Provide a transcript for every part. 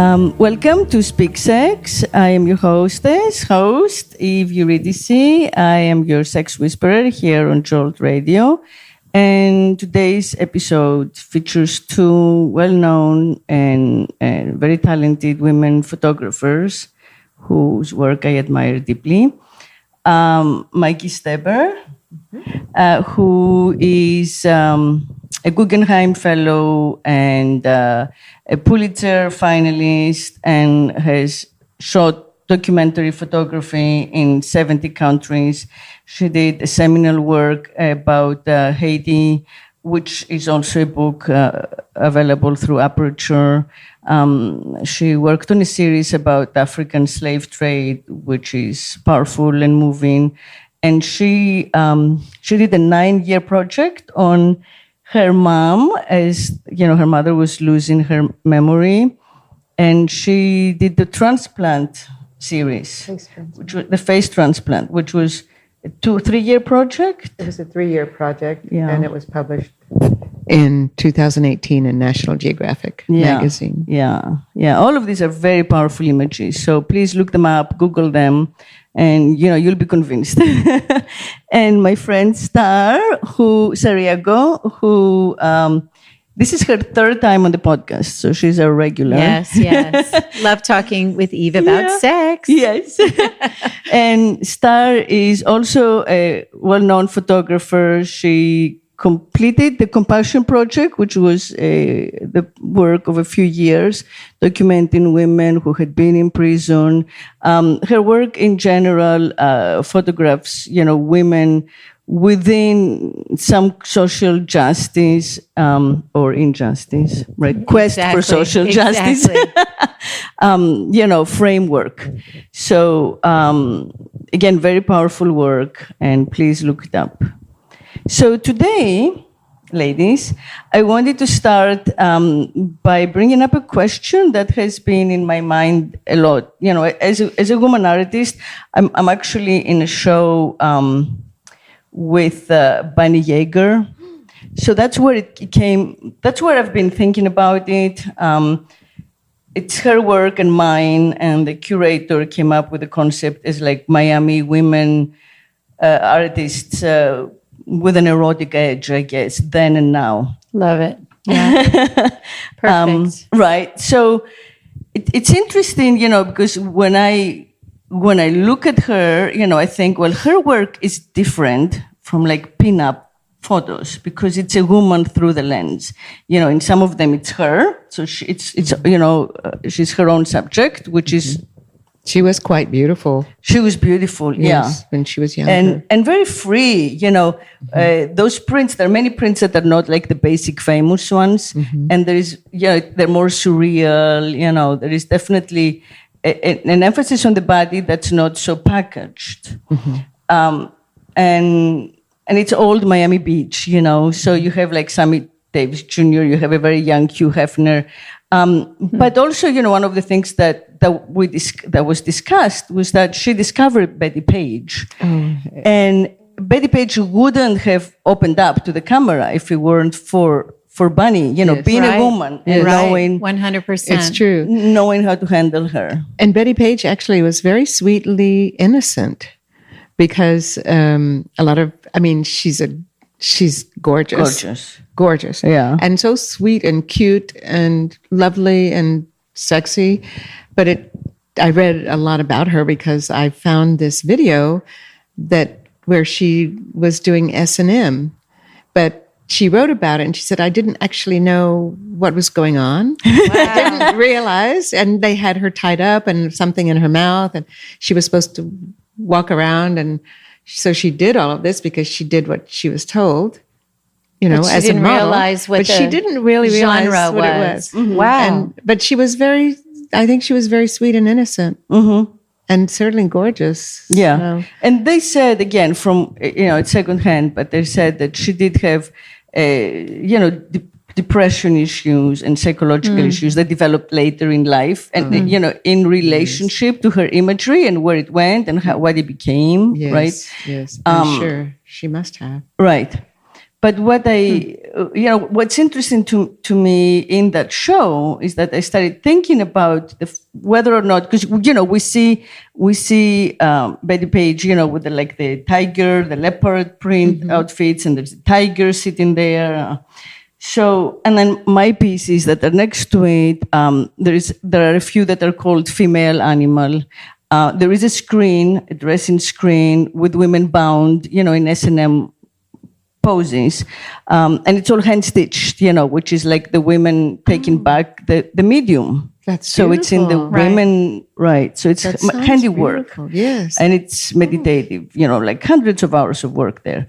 Welcome to Speak Sex. I am your host, Eve Eurydice. I am your sex whisperer here on Jolt Radio. And today's episode features two well-known and very talented women photographers whose work I admire deeply. Maggie Steber, who is a Guggenheim Fellow and a Pulitzer finalist and has shot documentary photography in 70 countries. She did a seminal work about Haiti, which is also a book available through Aperture. She worked on a series about African slave trade, which is powerful and moving. And she did a 9-year project on her mom, as you know, her mother was losing her memory, and she did the transplant series, the face transplant, which was a 3-year project. It was a 3-year project, and it was published in 2018 in National Geographic magazine. Yeah. All of these are very powerful images, so please look them up, Google them, and you'll be convinced. And my friend Starr, Sariego, who this is her 3rd time on the podcast, so she's a regular. Yes. Love talking with Eve about sex. Yes. And Starr is also a well-known photographer. She completed the Compassion Project, which was the work of a few years, documenting women who had been in prison. Her work in general photographs, women within some social justice or injustice, right? Quest for social justice, framework. So, again, very powerful work, and please look it up. So today, ladies, I wanted to start by bringing up a question that has been in my mind a lot. As a woman artist, I'm actually in a show with Bunny Yeager. So that's where it came. That's where I've been thinking about it. It's her work and mine, and the curator came up with the concept as like Miami women artists with an erotic edge, I guess, then and now. Love it. Yeah. Perfect. Right. So it's interesting, because when I look at her, I think, well, her work is different from like pin-up photos because it's a woman through the lens. In some of them it's her, so she's her own subject, which is. She was quite beautiful. She was beautiful, yes, when she was younger. And very free, those prints, there are many prints that are not like the basic famous ones. Mm-hmm. And there is, they're more surreal, there is definitely an emphasis on the body that's not so packaged. Mm-hmm. And it's old Miami Beach, so you have like Sammy Davis Jr., you have a very young Hugh Hefner. But also, one of the things that was discussed was that she discovered Betty Page, and Betty Page wouldn't have opened up to the camera if it weren't for Bunny, being a woman and knowing 100%. It's true, knowing how to handle her. And Betty Page actually was very sweetly innocent because she's gorgeous. Gorgeous. Yeah. And so sweet and cute and lovely and sexy. But I read a lot about her because I found this video where she was doing S&M. But she wrote about it and she said, I didn't actually know what was going on. Wow. I didn't realize. And they had her tied up and something in her mouth. And she was supposed to walk around. And so she did all of this because she did what she was told. As a model, but she didn't really realize what it was. Mm-hmm. Wow! But she was I think she was very sweet and innocent, and certainly gorgeous. Yeah, and they said again from it's secondhand, but they said that she did have, depression issues and psychological issues that developed later in life, and in relationship to her imagery and where it went and what it became. Yes, right? Yes, I'm sure she must have. Right. But what's interesting to me in that show is that I started thinking about whether or not, because we see Betty Page, with the tiger, the leopard print outfits, and there's a tiger sitting there. So, and then my piece is that next to it, there are a few that are called female animal. There is a dressing screen with women bound, in S&M poses, and it's all hand stitched, which is like the women taking back the medium. That's so beautiful. It's in the women, right? So it's handiwork, yes, and it's meditative, like hundreds of hours of work there.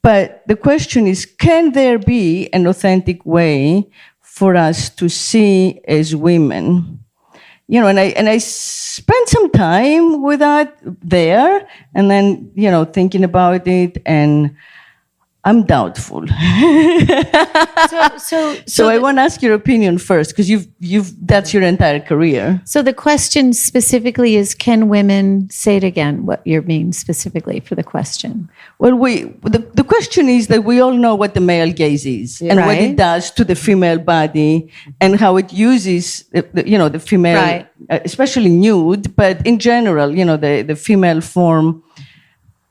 But the question is, can there be an authentic way for us to see as women? And I spent some time with that there, and then, thinking about it, and I'm doubtful. So I want to ask your opinion first, because that's your entire career. So the question specifically is, can women, say it again, what you mean specifically for the question? Well, the question is that we all know what the male gaze is, and what it does to the female body, and how it uses, the female, especially nude, but in general, the female form,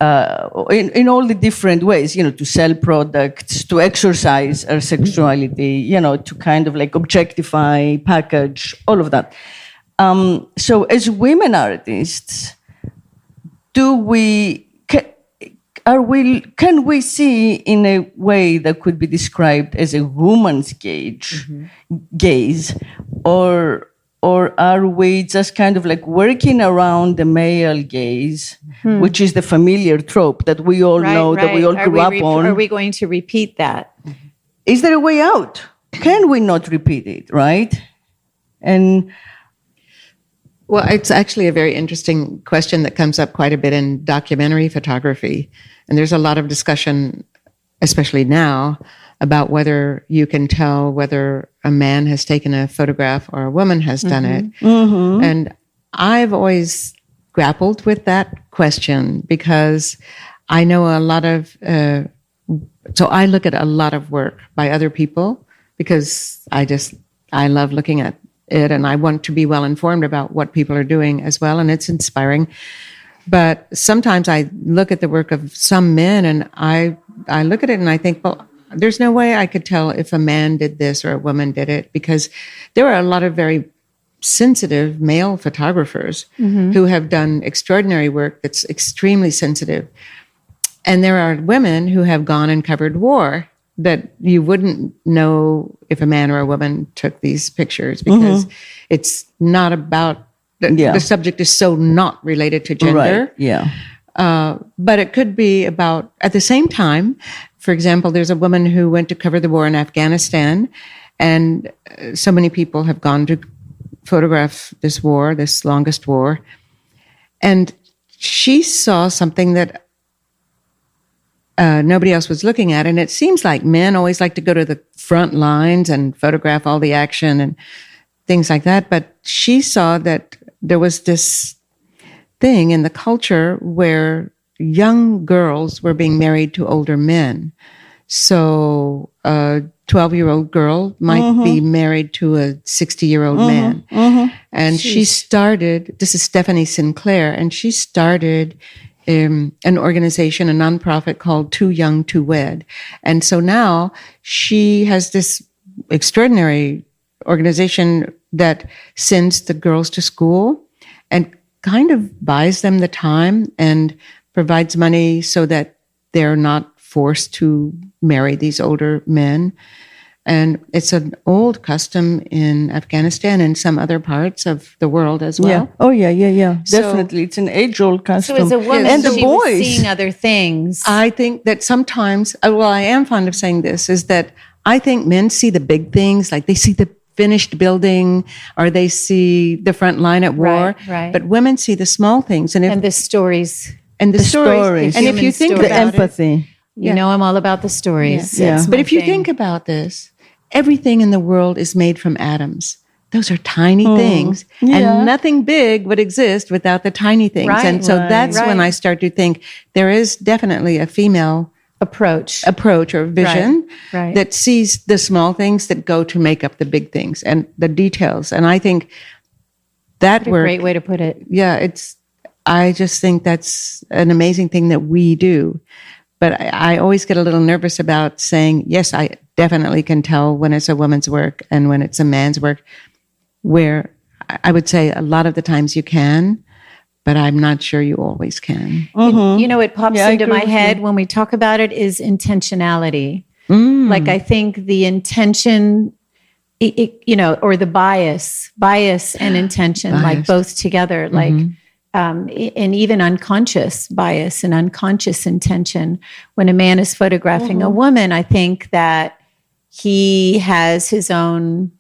in all the different ways, to sell products, to exercise our sexuality, to kind of like objectify, package, all of that. So as women artists, can we see in a way that could be described as a woman's gaze, or are we just kind of like working around the male gaze, which is the familiar trope that we all know, that we all grew up on? Are we going to repeat that? Is there a way out? Can we not repeat it, right? And well, it's actually a very interesting question that comes up quite a bit in documentary photography. And there's a lot of discussion, especially now, about whether you can tell whether a man has taken a photograph or a woman has done it. And I've always grappled with that question, because I know a lot of, so I look at a lot of work by other people, because I love looking at it, and I want to be well informed about what people are doing as well, and it's inspiring. But sometimes I look at the work of some men, and I look at it and I think, well, there's no way I could tell if a man did this or a woman did it, because there are a lot of very sensitive male photographers who have done extraordinary work that's extremely sensitive. And there are women who have gone and covered war that you wouldn't know if a man or a woman took these pictures, because it's not about, the subject is so not related to gender. Right. But it could be about, at the same time, for example, there's a woman who went to cover the war in Afghanistan, and so many people have gone to photograph this war, this longest war, and she saw something that nobody else was looking at. And it seems like men always like to go to the front lines and photograph all the action and things like that. But she saw that there was this thing in the culture where young girls were being married to older men. So a 12-year-old girl might be married to a 60-year-old man. And she started, this is Stephanie Sinclair, and she started an organization, a nonprofit called Too Young to Wed. And so now she has this extraordinary organization that sends the girls to school and kind of buys them the time and provides money so that they're not forced to marry these older men. And it's an old custom in Afghanistan and some other parts of the world as well. Yeah. Oh, yeah. Definitely. It's an age-old custom. So as a woman, and the she boys was seeing other things. I think that sometimes, well, I am fond of saying this, is that I think men see the big things, like they see the finished building or they see the front line at war. Right. But women see the small things. And the stories. And the stories. And if you think stories. about the empathy. You know, I'm all about the stories. Yeah. But if you think about this, everything in the world is made from atoms. Those are tiny things. And nothing big would exist without the tiny things. And so that's when I start to think there is definitely a female approach or vision Right. that sees the small things that go to make up the big things and the details. And I think that What a great way to put it. Yeah, I just think that's an amazing thing that we do. But I always get a little nervous about saying, yes, I definitely can tell when it's a woman's work and when it's a man's work, where I would say a lot of the times you can, but I'm not sure you always can. You know, what pops into my head when we talk about it is intentionality. Like, I think the intention, you know, or the bias and intention, like both together, like, and even unconscious bias and unconscious intention. When a man is photographing a woman, I think that he has his own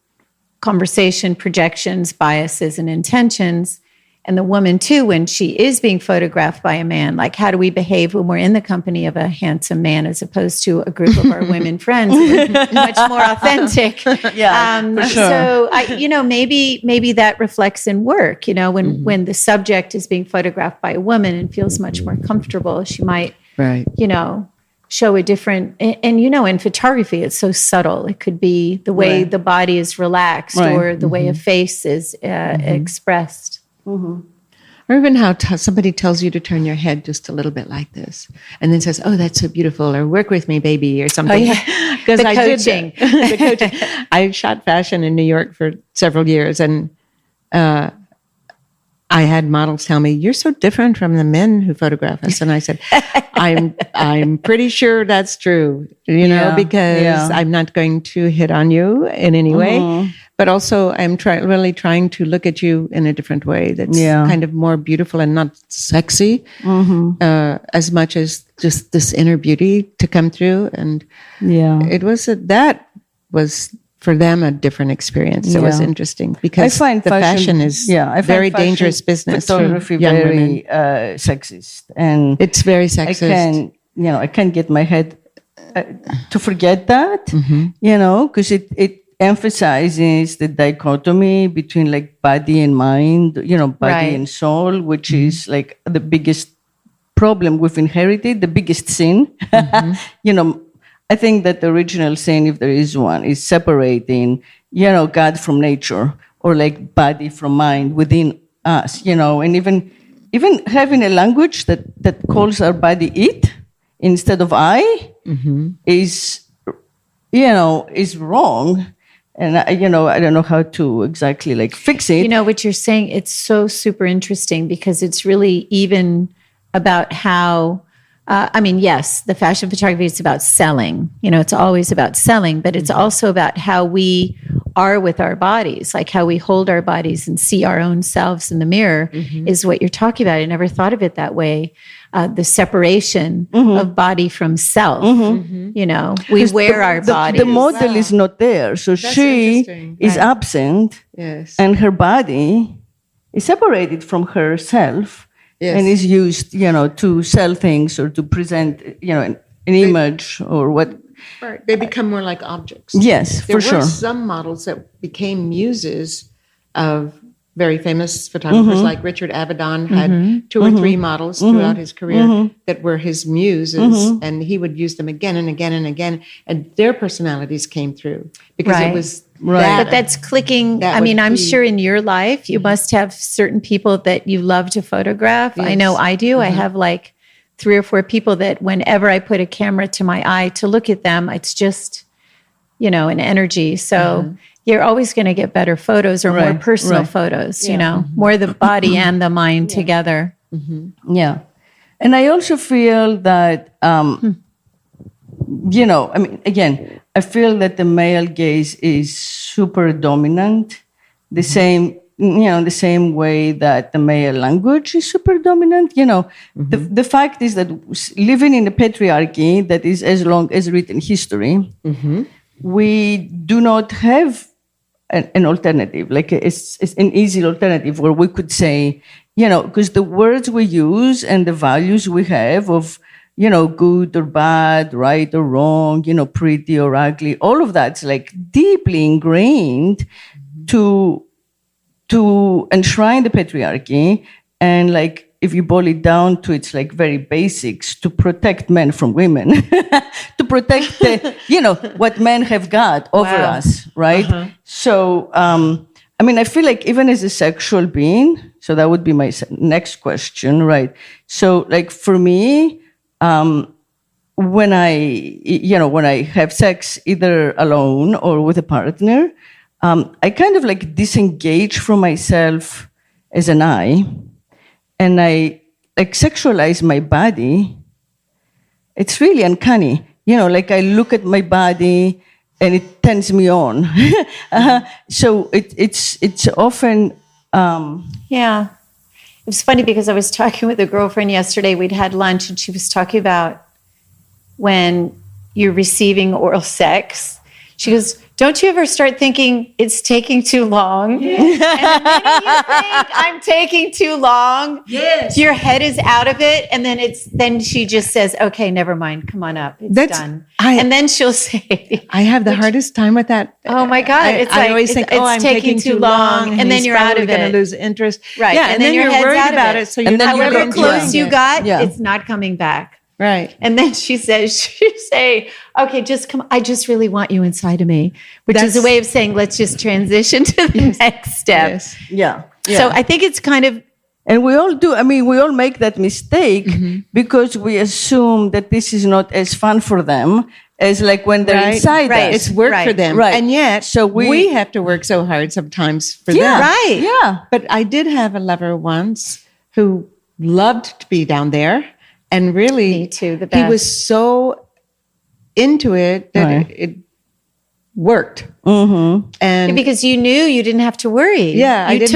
conversation, projections, biases, and intentions. And the woman too, when she is being photographed by a man, like, how do we behave when we're in the company of a handsome man as opposed to a group of our women friends who are much more authentic? For sure. So, you know, maybe that reflects in work. You know, when the subject is being photographed by a woman and feels much more comfortable, she might, you know, show a different. And you know, in photography, it's so subtle. It could be the way the body is relaxed or the way a face is expressed. Or even how somebody tells you to turn your head just a little bit like this, and then says, "Oh, that's so beautiful," or "Work with me, baby," or something. Because the coaching. The coaching. I shot fashion in New York for several years, and I had models tell me, "You're so different from the men who photograph us," and I said, "I'm pretty sure that's true, you know, because I'm not going to hit on you in any way." But also, I'm really trying to look at you in a different way that's kind of more beautiful and not sexy, as much as just this inner beauty to come through. And that was for them a different experience. It was interesting because I find fashion is very dangerous business. Photography very sexist, and it's very sexist. I can't get my head to forget that, you know, because it emphasizes the dichotomy between like body and mind, you know, body and soul, which is like the biggest problem we've inherited, the biggest sin. You know, I think that the original sin, if there is one, is separating, you know, God from nature or like body from mind within us, you know, and even having a language that calls our body it instead of I is, you know, is wrong. And, you know, I don't know how to exactly like fix it. You know, what you're saying, it's so super interesting because it's really even about how, I mean, yes, the fashion photography is about selling. You know, it's always about selling, but it's also about how we are with our bodies, like how we hold our bodies and see our own selves in the mirror is what you're talking about. I never thought of it that way. The separation of body from self. You know, we wear our bodies. The model is not there. So she is absent and her body is separated from herself and is used, you know, to sell things or to present, you know, an image or what. Right. They become more like objects. Yes, for sure. There were some models that became muses of very famous photographers like Richard Avedon had 2 or 3 models throughout his career that were his muses, and he would use them again and again and again, and their personalities came through because it was but that's clicking. I mean, I'm sure in your life you must have certain people that you love to photograph. Yes. I know I do. I have like 3 or 4 people that whenever I put a camera to my eye to look at them, it's just, you know, an energy. So you're always going to get better photos or more personal photos, you know, more the body and the mind together. Yeah. And I also feel that, you know, I mean, again, I feel that the male gaze is super dominant, the same, you know, the same way that the male language is super dominant. You know, the fact is that living in a patriarchy that is as long as written history, we do not have an alternative, like it's an easy alternative where we could say, you know, because the words we use and the values we have of, you know, good or bad, right or wrong, you know, pretty or ugly, all of that's like deeply ingrained to enshrine the patriarchy and like if you boil it down to its like very basics, to protect men from women, to protect what men have got over us, right? So, I mean, I feel like even as a sexual being, so that would be my next question, right? So, like for me, when I have sex either alone or with a partner, I kind of like disengage from myself as an I, and I like sexualize my body. It's really uncanny. Like I look at my body and it turns me on. So it's often... Yeah. It was funny because I was talking with a girlfriend yesterday. We'd had lunch and she was talking about when you're receiving oral sex. She goes, don't you ever start thinking it's taking too long? Yes. And the minute you think I'm taking too long, yes, your head is out of it. And then she just says, okay, never mind. Come on up. It's done. And then she'll say, I have the hardest time with that. Oh my God. I always think, I'm taking too long. And then you're out of it. Going to lose interest. Right. Yeah. And then you're worried about it. So however close you got, it's not coming back. Right. And then she say, okay, just come. I just really want you inside of me, which is a way of saying, let's just transition to the next step. Yes. Yeah. So I think it's kind of, and we all do. I mean, we all make that mistake because we assume that this is not as fun for them as like when they're inside us. It's work for them. Right. And yet, so we have to work so hard sometimes for them. Right. Yeah. But I did have a lover once who loved to be down there. And really, me too, the best. He was so into it that it worked. Mm-hmm. And because you knew you didn't have to worry. Yeah, it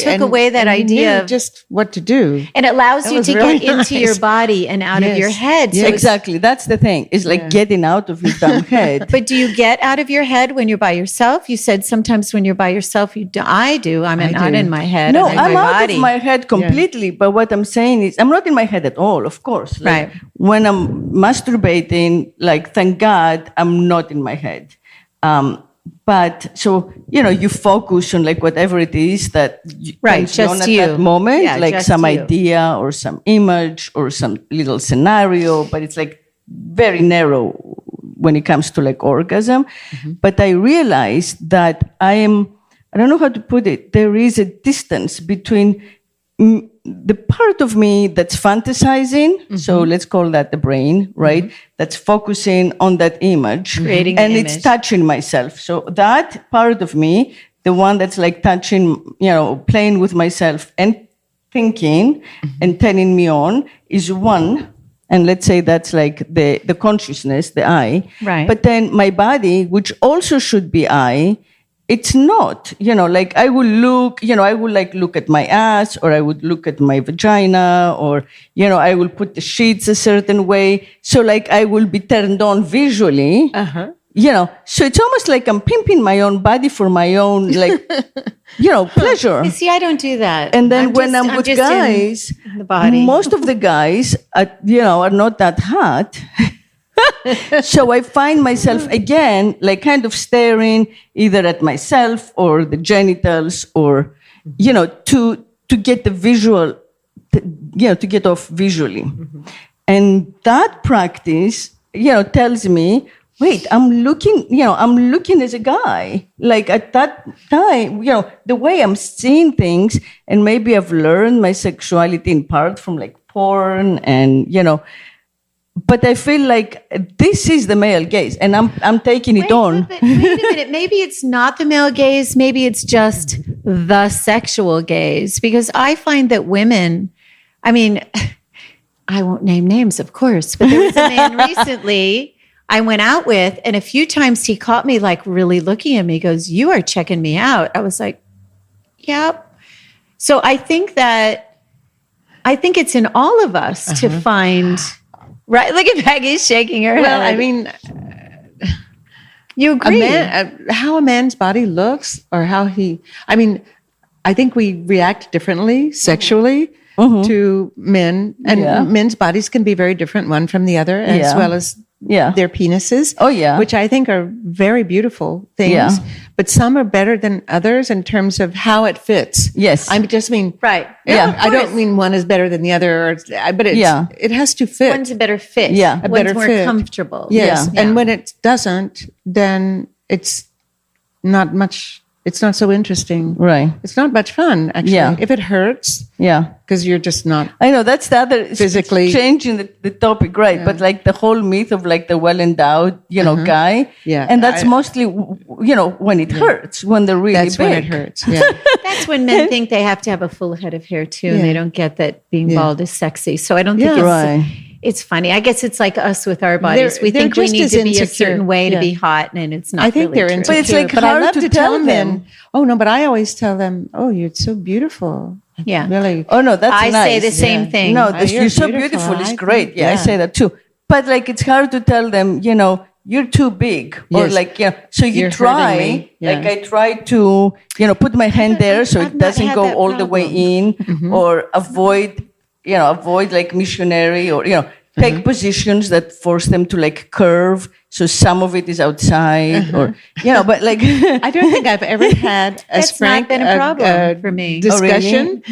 took away that idea of just what to do. And it allows you to really get into your body and out of your head. So exactly. That's the thing. It's like getting out of your dumb head. But do you get out of your head when you're by yourself? You said sometimes when you're by yourself, you do. I do. I'm not in my head. No, I'm out of my head completely. Yeah. But what I'm saying is, I'm not in my head at all, of course. Like, right. When I'm masturbating, like, thank God, I'm not in my head. But so, you focus on like whatever it is that just on at that moment, like some idea or some image or some little scenario, but it's like very narrow when it comes to like orgasm. Mm-hmm. But I realized that I don't know how to put it. There is a distance between the part of me that's fantasizing, so let's call that the brain, right? That's focusing on that image. Creating and the image. It's touching myself. So that part of me, the one that's like touching, playing with myself and thinking and turning me on is one. And let's say that's like the consciousness, the I. Right. But then my body, which also should be I, it's not, like I will look, I will like look at my ass or I would look at my vagina or, I will put the sheets a certain way. So like I will be turned on visually, so it's almost like I'm pimping my own body for my own, like, pleasure. You see, I don't do that. And then I'm with guys, in the body. Most of the guys, are not that hot. So I find myself again, like kind of staring either at myself or the genitals or, to get the visual, to get off visually. Mm-hmm. And that practice, tells me, wait, I'm looking as a guy. Like at that time, the way I'm seeing things, and maybe I've learned my sexuality in part from like porn and, but I feel like this is the male gaze, and I'm taking it on. Wait a minute. Maybe it's not the male gaze. Maybe it's just the sexual gaze. Because I find that women, I mean, I won't name names, of course, but there was a man recently I went out with, and a few times he caught me like really looking at me. He goes, "You are checking me out." I was like, "Yep." So I think it's in all of us to find. Right, look at Maggie shaking her head. Well, I mean, you agree? How a man's body looks, or I think we react differently sexually to men, and men's bodies can be very different one from the other, as well as their penises. Oh, yeah. Which I think are very beautiful things. Yeah. But some are better than others in terms of how it fits. Yes. I just mean, Right. Yeah. I don't mean one is better than the other, but it has to fit. One's a better fit. Yeah. One's better more fit. comfortable. Yes. Yeah. And when it doesn't, then it's not much, it's not so interesting. Right. It's not much fun, actually. Yeah. If it hurts, Yeah. because you're just not. I know that's the other Physically. changing the topic, right? But like the whole myth of like the well-endowed, guy. Yeah. And that's mostly, when it hurts, when they're really That's big. when it hurts. Yeah. That's when men think they have to have a full head of hair too, and they don't get that being bald is sexy. So I don't think it's funny. I guess it's like us with our bodies. We they're think we just need as to be a insecure. certain way to Yeah. be hot, and it's not. I think really they're true. insecure. But it's like but I hard love to to tell tell them. men. Oh, no, but I always tell them, oh, you're so beautiful. Yeah. Really. Oh, no, that's I nice. say the same thing. No, You're you're so beautiful. beautiful. It's I great. think, Yeah, I say that too. But like, it's hard to tell them, you're too big. Or Yes. like, so you You're try, hurting me. Yeah. like I try to, put my hand there so I've it not doesn't had go that all the way problem. in or avoid like missionary or, take positions that force them to like curve. So some of it is outside or, but like. I don't think I've ever had as That's frank not been a problem for me. discussion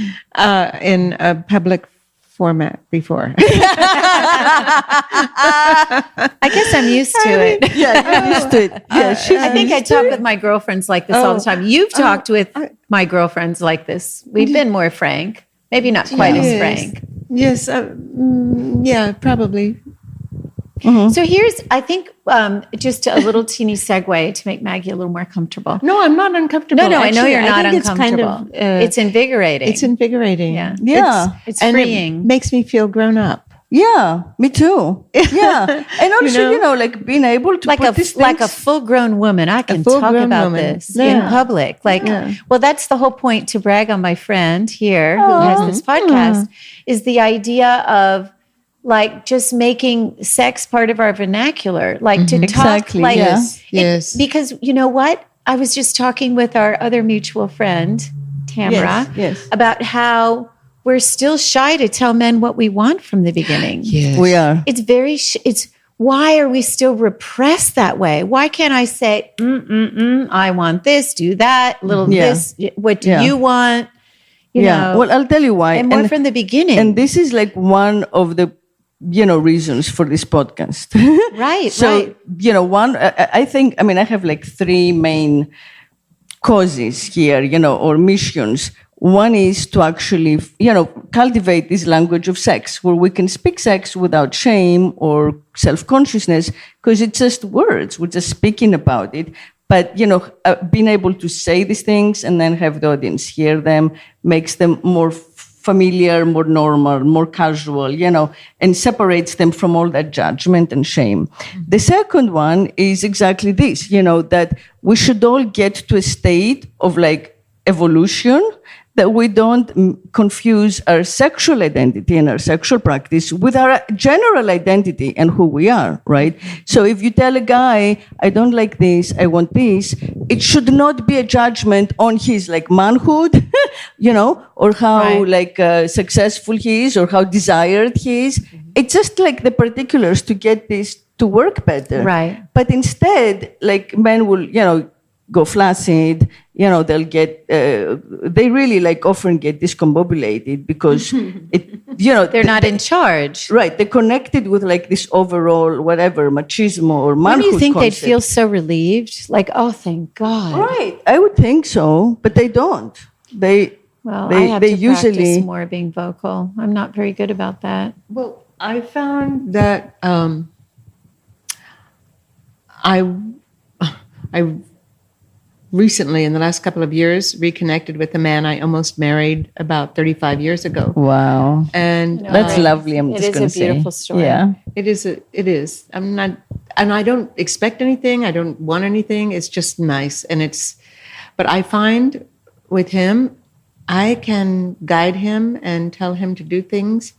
in a public format before. I guess I'm used to it. Yeah, I'm used to it. Yeah, I think I talk with my girlfriends like this all the time. You've talked with my girlfriends like this. We've been more frank. Maybe not quite as frank. Yes. Yeah, probably. So here's, I think, just a little teeny segue to make Maggie a little more comfortable. No, I'm not uncomfortable. No, I know Actually, you're not think uncomfortable. It's kind of, it's invigorating. It's invigorating. Yeah. Yeah. It's and freeing. it makes me feel grown up. Yeah, me too. Yeah. And also, like being able to like put these like a things- full-grown woman. I can talk full-grown about woman. this in public. Well, that's the whole point, to brag on my friend here who has this podcast, is the idea of like just making sex part of our vernacular, like to talk Exactly, like yeah. Yes. because you know what? I was just talking with our other mutual friend, Tamara, Yes. about how we're still shy to tell men what we want from the beginning. Yes. We are. It's it's why are we still repressed that way? Why can't I say, I want this, do that, little this, what do you want? You know, Well, I'll tell you why. and more from the beginning. And this is like one of the, reasons for this podcast. Right, So, one, I think, I have like three main causes here, or missions. One is to actually, cultivate this language of sex where we can speak sex without shame or self-consciousness because it's just words. We're just speaking about it. But, being able to say these things and then have the audience hear them makes them more familiar, more normal, more casual, and separates them from all that judgment and shame. The second one is exactly this, that we should all get to a state of like evolution, that we don't confuse our sexual identity and our sexual practice with our general identity and who we are, right? So if you tell a guy, I don't like this, I want this, it should not be a judgment on his like manhood, or how successful he is or how desired he is. It's just like the particulars to get this to work better. Right. But instead, like men will, go flaccid, they'll get, they really like often get discombobulated because they're not in charge. Right. They're connected with like this overall, whatever, machismo or manhood. When do you think concept. they'd feel so relieved? Like, oh, thank God. Right. I would think so, but they don't. I have they to usually practice more being vocal. I'm not very good about that. Well, I found that I recently, in the last couple of years, reconnected with a man I almost married about 35 years ago. Wow. And That's lovely. I'm It just is going a to say. beautiful story. Yeah. It is. I'm not, and I don't expect anything. I don't want anything. It's just nice. But I find with him, I can guide him and tell him to do things.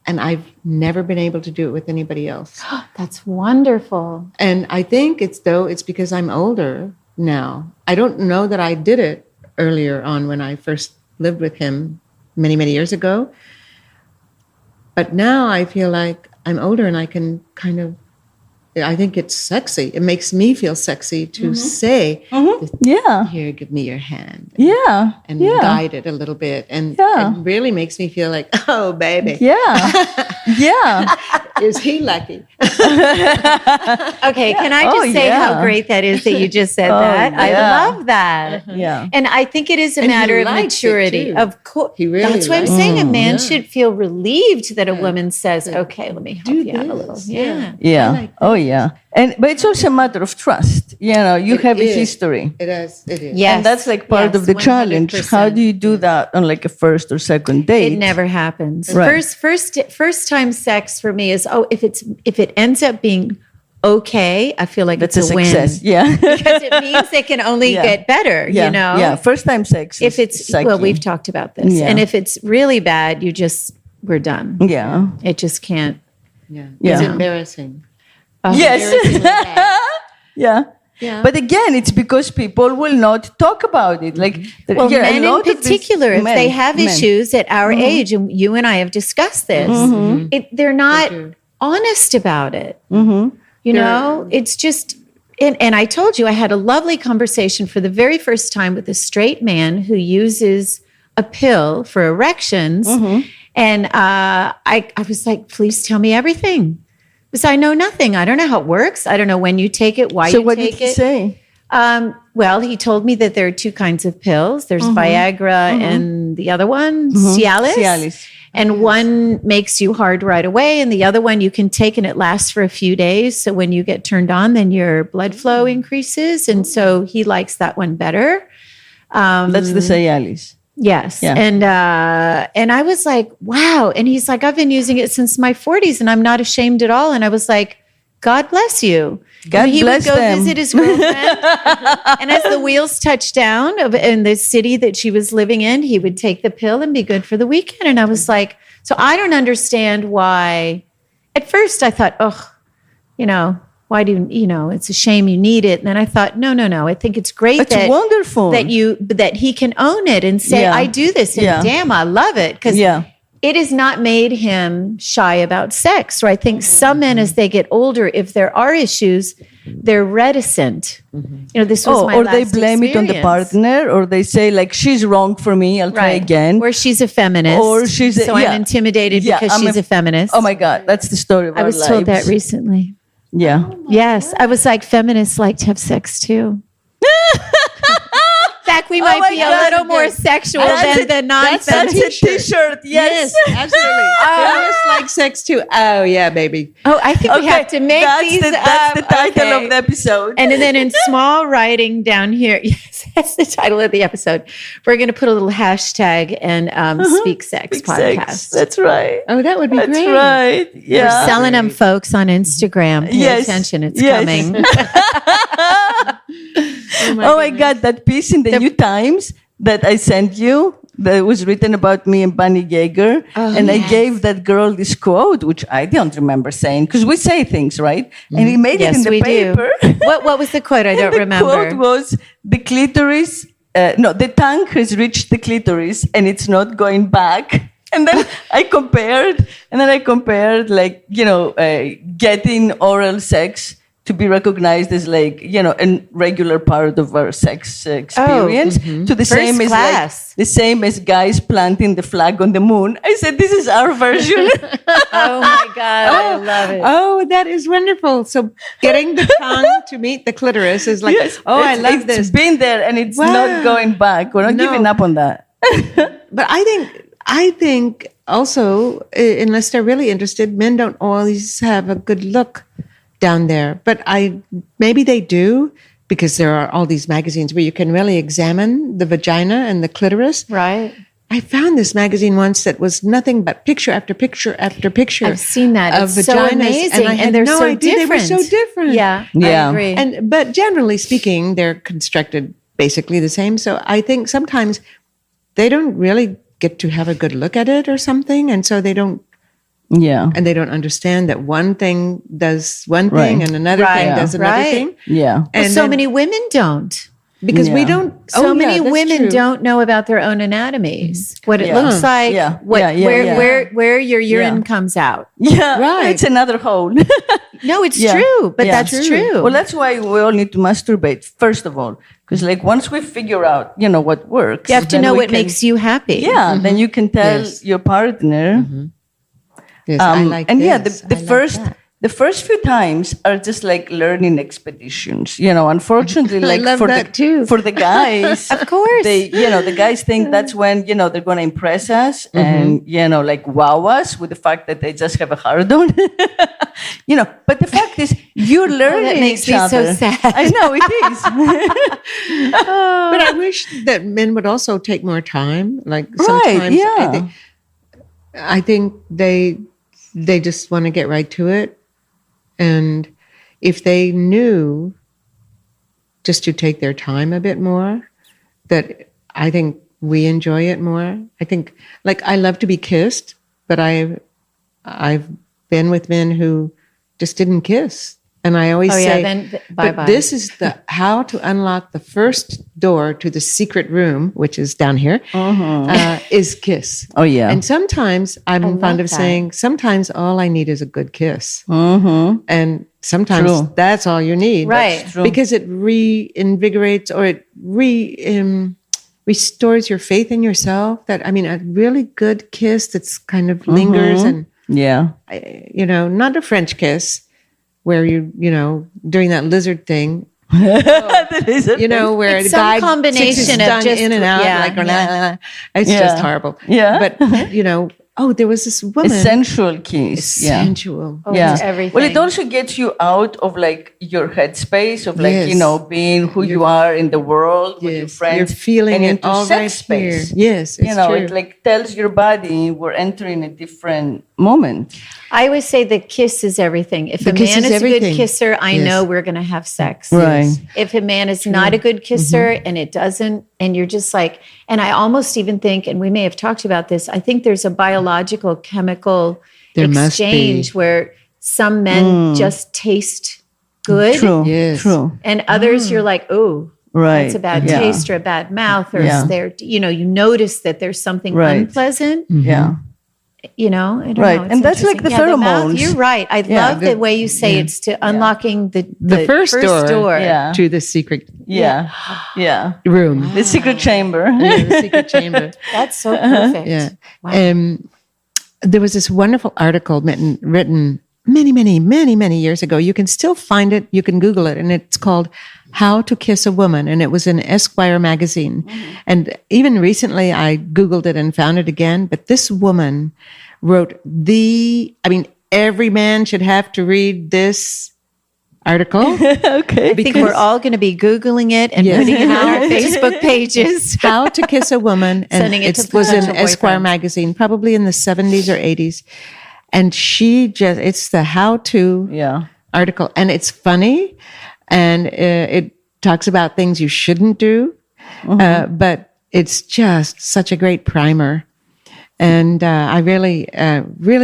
And I've never been able to do it with anybody else. That's wonderful. And I think it's because I'm older now. I don't know that I did it earlier on when I first lived with him many, many years ago. But now I feel like I'm older and I can kind of I think it's sexy. It makes me feel sexy to say, here, give me your hand. And guide it a little bit. And it really makes me feel like, oh, baby. Is he lucky? Okay, can I just say how great that is that you just said that? I love that. And I think it is a matter of maturity. Of course. That's what I'm saying. A man should feel relieved that a woman says, okay, let me help you out a little. But it's also a matter of trust. You have a history. It is. Yes. And that's like part of the 100%. Challenge. How do you do that on like a first or second date? It never happens. Right. First time sex for me is, if it ends up being okay, I feel like that's it's a win. Success. Yeah. Because it means it can only get better, you know? Yeah, first time sex. If it's, well, we've talked about this. Yeah. And if it's really bad, we're done. Yeah. It just can't. It's embarrassing. Yes. Yeah. But again, it's because people will not talk about it. Like, men in particular, if they have issues at our age, and you and I have discussed this, they're not honest about it. You know, it's just, and I told you, I had a lovely conversation for the very first time with a straight man who uses a pill for erections. And I was like, please tell me everything. Because I know nothing. I don't know how it works. I don't know when you take it, why you take it. So what did he say? Well, he told me that there are two kinds of pills. There's Viagra and the other one, Cialis. And one makes you hard right away. And the other one you can take and it lasts for a few days. So when you get turned on, then your blood flow increases. And so he likes that one better. That's the Cialis. Yes. Yeah. And I was like, wow. And he's like, I've been using it since my 40s and I'm not ashamed at all. And I was like, God bless you. He would go visit his girlfriend. And as the wheels touched down in the city that she was living in, he would take the pill and be good for the weekend. And I was like, so I don't understand why. At first I thought, why do it's a shame you need it. And then I thought, no. I think it's great wonderful that he can own it and say, I do this and damn, I love it. Because it has not made him shy about sex. So I think some men, as they get older, if there are issues, they're reticent. This was my or last they blame it on the partner, or they say like, she's wrong for me, I'll try again. Or she's a feminist. Or I'm intimidated because she's a feminist. Oh my God, that's the story of our lives. I was told that recently. Yeah. Yes. I was like, feminists like to have sex too. In fact, we might be a little more sexual than the non-feminist. That's a t-shirt. Yes, absolutely. Feminists like sex too. Oh, yeah, baby. Oh, I think we have to make these up. That's the title of the episode. And then in small writing down here, yes, that's the title of the episode. We're going to put a little hashtag and Speak Sex podcast. Sex. That's right. Oh, that would be great. That's right. Yeah. We're selling them, folks, on Instagram. Pay attention. It's coming. Oh my God, that piece in the New Times that I sent you, that was written about me and Bunny Yeager. I gave that girl this quote, which I don't remember saying, because we say things, right? And he made it in the paper. What was the quote? I don't remember. The quote was, the clitoris, the tongue has reached the clitoris and it's not going back. And then I compared like, getting oral sex to be recognized as like, a regular part of our sex experience, to the same as guys planting the flag on the moon. I said, this is our version. Oh my God, I love it. Oh, that is wonderful. So getting the tongue to meet the clitoris is like, I love this. It's been there and it's not going back. We're not giving up on that. But I think also, unless they're really interested, men don't always have a good look down there. But maybe they do, because there are all these magazines where you can really examine the vagina and the clitoris. Right. I found this magazine once that was nothing but picture after picture after picture. I've seen that. It's so amazing. And I had they're no so idea different. They were so different. Yeah. I agree. But generally speaking, they're constructed basically the same. So I think sometimes they don't really get to have a good look at it or something. And so they don't. Yeah. And they don't understand that one thing does one thing and another thing does another thing. Yeah. And so many women don't. Because we don't. So many that's women true. don't know about their own anatomies, what it looks like, where your urine comes out. Yeah, Right. It's another hole. No, it's true, but that's true. Well, that's why we all need to masturbate, first of all. Because once we figure out, what works. You have to know what makes you happy. Yeah, then you can tell your partner. Yes, I like and this. The first few times are just like learning expeditions. Unfortunately, like love that too. For the guys, Of course. the guys think that's when, they're going to impress us and, like wow us with the fact that they just have a hard on. But the fact is, you're learning that makes each me other. so sad. I know it is. But I wish that men would also take more time. Like Right, sometimes yeah. I think they just want to get right to it. And if they knew just to take their time a bit more, that I think we enjoy it more. I think, like, I love to be kissed, but I've been with men who just didn't kiss. And I always say, bye-bye. but this is how to unlock the first door to the secret room, which is down here, is kiss. Oh, yeah. And sometimes I'm fond of saying, sometimes all I need is a good kiss. And sometimes that's all you need. Right. Because it reinvigorates or it restores your faith in yourself. A really good kiss that's kind of lingers and, not a French kiss where doing that lizard thing. Where It's the some guy combination sticks his of tongue just in and out, it's just horrible. Yeah. But there was this woman. A sensual kiss. Sensual. Oh, it's everything. Well, it also gets you out of like your headspace of like, Yes. being who you are in the world with your friends. You're feeling and it into all sex right space. here. Yes, it's true. It like tells your body we're entering a different moment. I always say the kiss is everything. If The a kiss man is is a good everything. kisser, I Yes. know we're going to have sex. Right. If a man is not a good kisser and it doesn't, and you're just like, and I almost even think, and we may have talked about this, I think there's a biological chemical There must be. exchange where some men just taste good. True. Yes. True. And others you're like, oh, Right. that's a bad Yeah. taste or a bad mouth, or Yeah. is there, you notice that there's something Right. unpleasant. Yeah. I don't Right. know. It's And that's like interesting. the mouth, pheromones. you're right. I love the way you say it's to unlocking the first door. Yeah. To the secret Yeah. Yeah. room. The secret chamber. The secret chamber. That's so perfect. Yeah. Wow. There was this wonderful article written many years ago. You can still find it. You can Google it. And it's called How to Kiss a Woman. And it was in Esquire magazine. And even recently I Googled it and found it again. But this woman wrote every man should have to read this article. Okay. I think we're all going to be Googling it and putting it on our Facebook pages. How to Kiss a Woman. And Sending it to was in potential Esquire boyfriends. magazine, probably in the 70s or 80s. And it's the how-to Yeah. article. And it's funny. And it talks about things you shouldn't do. But it's just such a great primer. And I really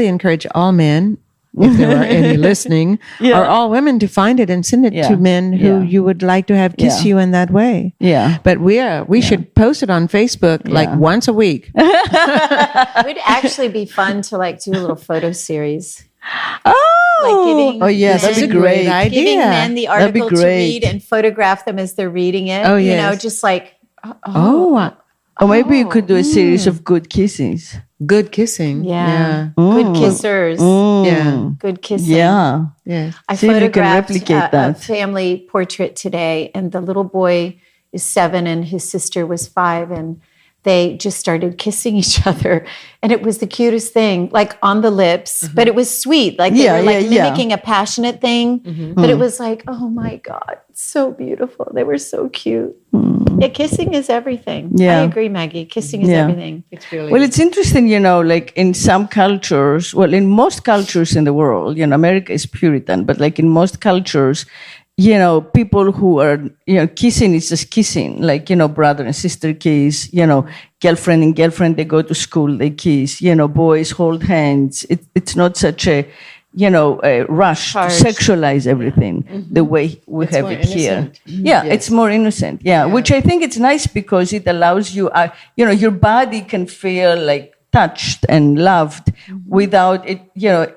encourage all men, if there are any listening, or all women to find it and send it to men who you would like to have kiss you in that way. Yeah. But we should post it on Facebook like once a week. It would actually be fun to do a little photo series. Oh, Giving that's a great idea. Giving men the That'd be article to great. read and photograph them as they're reading it. Oh, yes. Just like, Or maybe you could do a series of good kisses. Good kissing. yeah. Good kissers. Yeah. Good kissing. Yeah. Yeah. I See if you can photographed replicate a that. family portrait today, and the little boy is 7 and his sister was 5, and they just started kissing each other, and it was the cutest thing, like on the lips, but it was sweet, like they were mimicking a passionate thing, but it was like, oh my God, so beautiful. They were so cute. Yeah, kissing is everything. Yeah. I agree, Maggie. Kissing is everything. It's really Well, it's interesting, like in some cultures, in most cultures in the world, America is Puritan, but like in most cultures, people who are, kissing is just kissing, like, brother and sister kiss, girlfriend and girlfriend, they go to school, they kiss, boys hold hands. It's not such a, rush to sexualize everything the way we have it here. Yeah, it's more innocent. Yeah, which I think it's nice because it allows you, your body can feel like touched and loved without it,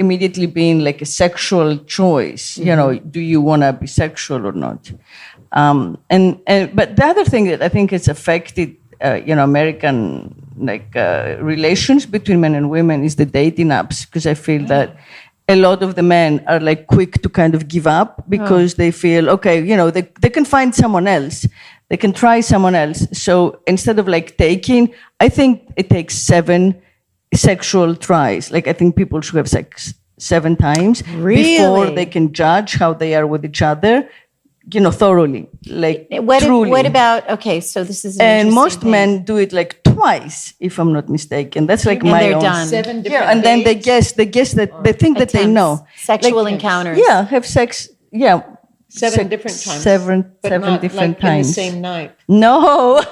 immediately being like a sexual choice. Do you want to be sexual or not? But the other thing that I think has affected, American relations between men and women is the dating apps, because I feel that a lot of the men are like quick to kind of give up because they feel, okay, they can find someone else. They can try someone else. So instead of like taking, I think it takes 7 sexual tries. Like I think people should have sex 7 times before they can judge how they are with each other, thoroughly, like truly. What about, okay, so this is and most men do it like twice, if I'm not mistaken. That's like and my they're own. done. 7 different And then they dates? guess that they think that they know. Sexual encounters. Yeah, have sex. Yeah. 7 different times. Seven but different not like times. in the same night. No.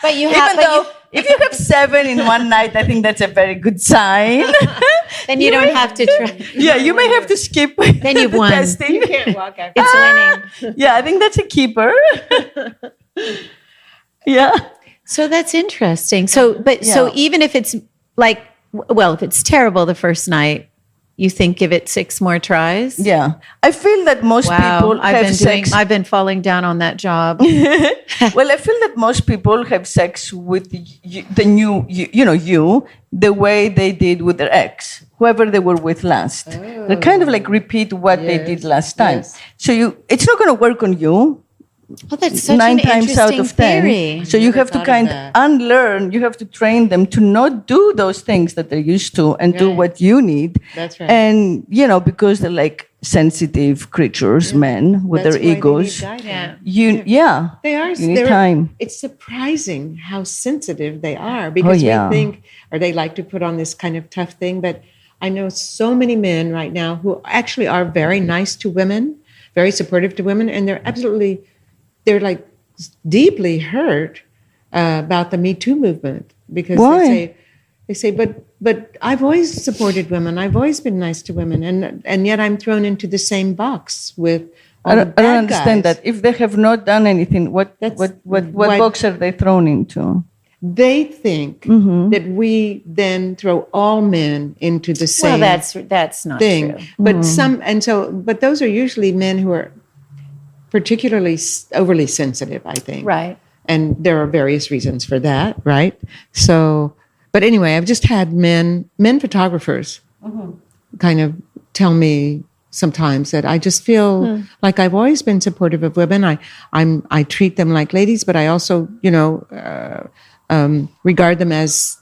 But you have, if you have 7 in one night, I think that's a very good sign. then you don't have to try. Yeah, you may have to skip. Then you've won. Testing. You can't walk after. It's winning. Yeah, I think that's a keeper. Yeah. So that's interesting. So even if it's like, well, if it's terrible the first night, you think give it 6 more tries? Yeah. I feel that most people have sex. I've been falling down on that job. Well, I feel that most people have sex with the new, the way they did with their ex, whoever they were with last. They kind of like repeat what they did last time. Yes. So it's not going to work on you. Well, that's such 9 an times out interesting of 10. theory. So you have to kind of unlearn. You have to train them to not do those things that they're used to and do what you need. That's right. And because they're like sensitive creatures, men with That's their why egos. they need guidance. They are. You need time. It's surprising how sensitive they are because we think, or they like to put on this kind of tough thing. But I know so many men right now who actually are very nice to women, very supportive to women, and they're like deeply hurt about the Me Too movement because they say, but I've always supported women. I've always been nice to women, and yet I'm thrown into the same box with. I don't understand that. If they have not done anything, what box are they thrown into? They think that we then throw all men into the same. Well, that's not thing. true. But but those are usually men who are particularly overly sensitive, I think. Right. And there are various reasons for that, right? So, but anyway, I've just had men photographers kind of tell me sometimes that I just feel like I've always been supportive of women. I treat them like ladies, but I also, regard them as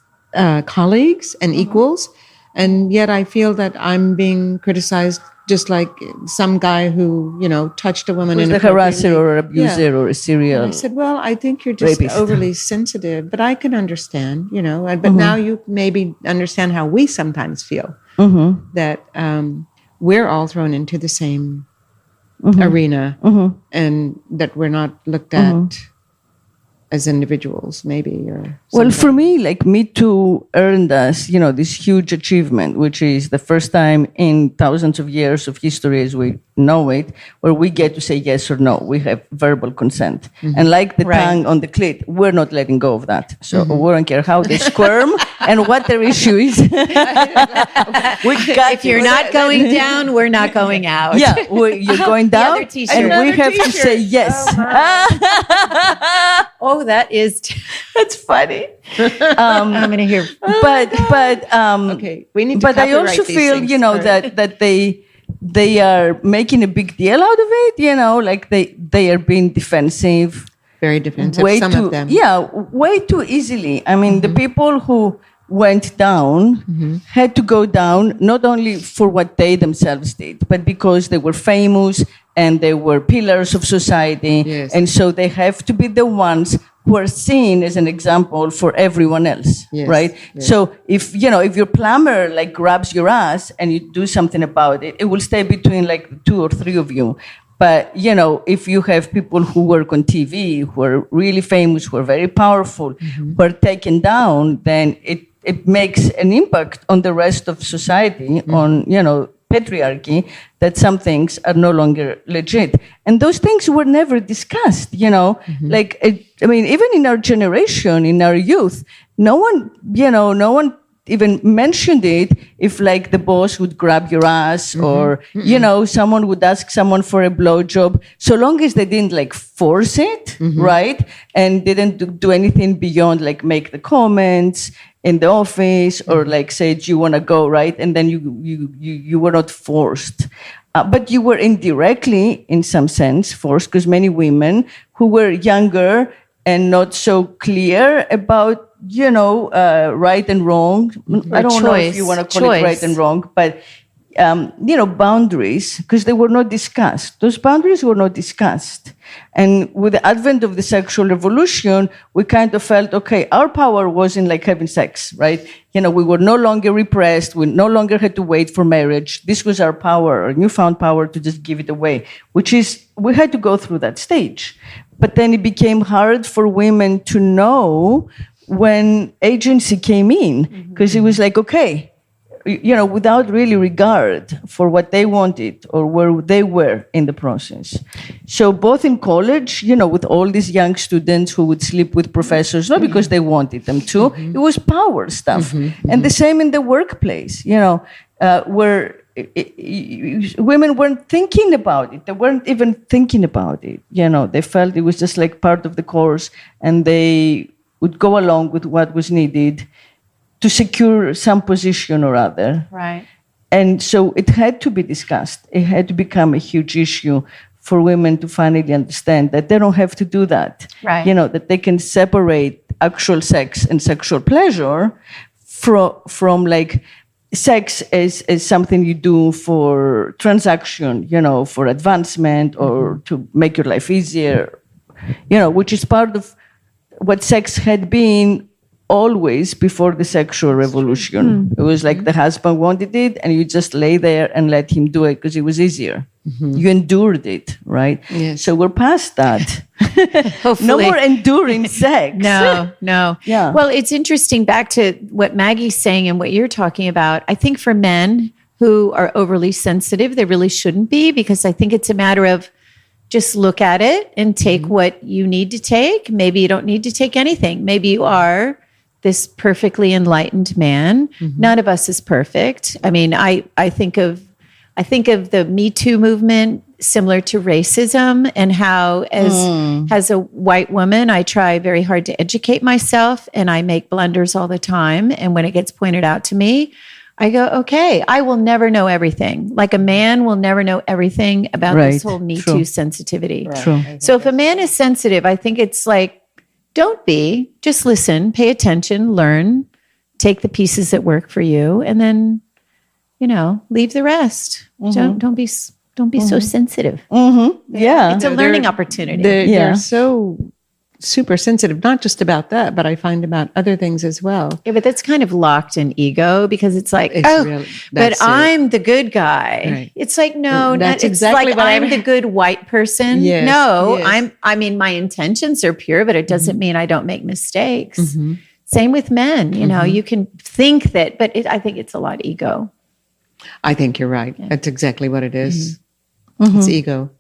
colleagues and equals. And yet I feel that I'm being criticized just like some guy who, touched a woman. Who's the harasser or abuser or a serial and I said, well, I think you're just rapist. overly sensitive, but I can understand, but now you maybe understand how we sometimes feel that we're all thrown into the same arena and that we're not looked at as individuals, maybe. Well, for me, like Me Too earned us, this huge achievement, which is the first time in thousands of years of history as we know it, where we get to say yes or no. We have verbal consent. And like the tongue on the clit, we're not letting go of that. So we don't care how they squirm and what their issue is. If you're not going down, we're not going out. Yeah, you're going down, and we have to say yes. Oh, that's funny. I'm going to hear. But okay, we need to. But I also feel, that they are making a big deal out of it. Like they are being defensive. Very defensive. Some of them. Yeah, way too easily. I mean, the people who went down had to go down not only for what they themselves did, but because they were famous and they were pillars of society. Yes. And so they have to be the ones who are seen as an example for everyone else, right? Yes. So if your plumber like grabs your ass and you do something about it, it will stay between like 2 or 3 of you. But, if you have people who work on TV, who are really famous, who are very powerful, who are taken down, then it makes an impact on the rest of society, on, patriarchy, that some things are no longer legit. And those things were never discussed, even in our generation, in our youth, no one even mentioned it if like the boss would grab your ass or, someone would ask someone for a blowjob, so long as they didn't like force it, right? And didn't do anything beyond like make the comments in the office or like say, do you want to go, right? And then you were not forced. But you were indirectly, in some sense, forced, because many women who were younger and not so clear about, right and wrong. I don't know if you want to call it right and wrong, but, boundaries, because they were not discussed. Those boundaries were not discussed. And with the advent of the sexual revolution, we kind of felt, okay, our power wasn't like having sex, right? We were no longer repressed. We no longer had to wait for marriage. This was our power, our newfound power to just give it away, which is, we had to go through that stage. But then it became hard for women to know when agency came in, because it was like, okay, without really regard for what they wanted or where they were in the process. So both in college, with all these young students who would sleep with professors, not because they wanted them to, it was power stuff. And the same in the workplace, where women weren't thinking about it. They weren't even thinking about it. They felt it was just like part of the course, and they would go along with what was needed to secure some position or other. Right. And so it had to be discussed. It had to become a huge issue for women to finally understand that they don't have to do that. Right. That they can separate actual sex and sexual pleasure from like sex as something you do for transaction, for advancement or to make your life easier, which is part of what sex had been always before the sexual revolution. It was like the husband wanted it, and you just lay there and let him do it because it was easier. You endured it, right? Yes. So we're past that. Hopefully. No more enduring sex. No. Yeah. Well, it's interesting, back to what Maggie's saying and what you're talking about. I think for men who are overly sensitive, they really shouldn't be, because I think it's a matter of just look at it and take what you need to take. Maybe you don't need to take anything. Maybe you are this perfectly enlightened man. None of us is perfect. I mean, I think of the Me Too movement similar to racism, and how as a white woman, I try very hard to educate myself, and I make blunders all the time. And when it gets pointed out to me, I go, okay, I will never know everything. Like a man will never know everything about this whole Me Too sensitivity. Right. True. So if a man is sensitive, I think it's like, don't be, just listen, pay attention, learn, take the pieces that work for you, and then, leave the rest. Don't be so sensitive. Yeah. It's a learning opportunity. They're so super sensitive, not just about that, but I find about other things as well. Yeah, but that's kind of locked in ego, because it's like, I'm the good guy. Right. It's like, no, that's it's exactly like what I'm the good white person. Yes, No, yes. I mean, my intentions are pure, but it doesn't mean I don't make mistakes. Same with men. You can think that, but I think it's a lot ego. I think you're right. That's exactly what it is. It's ego.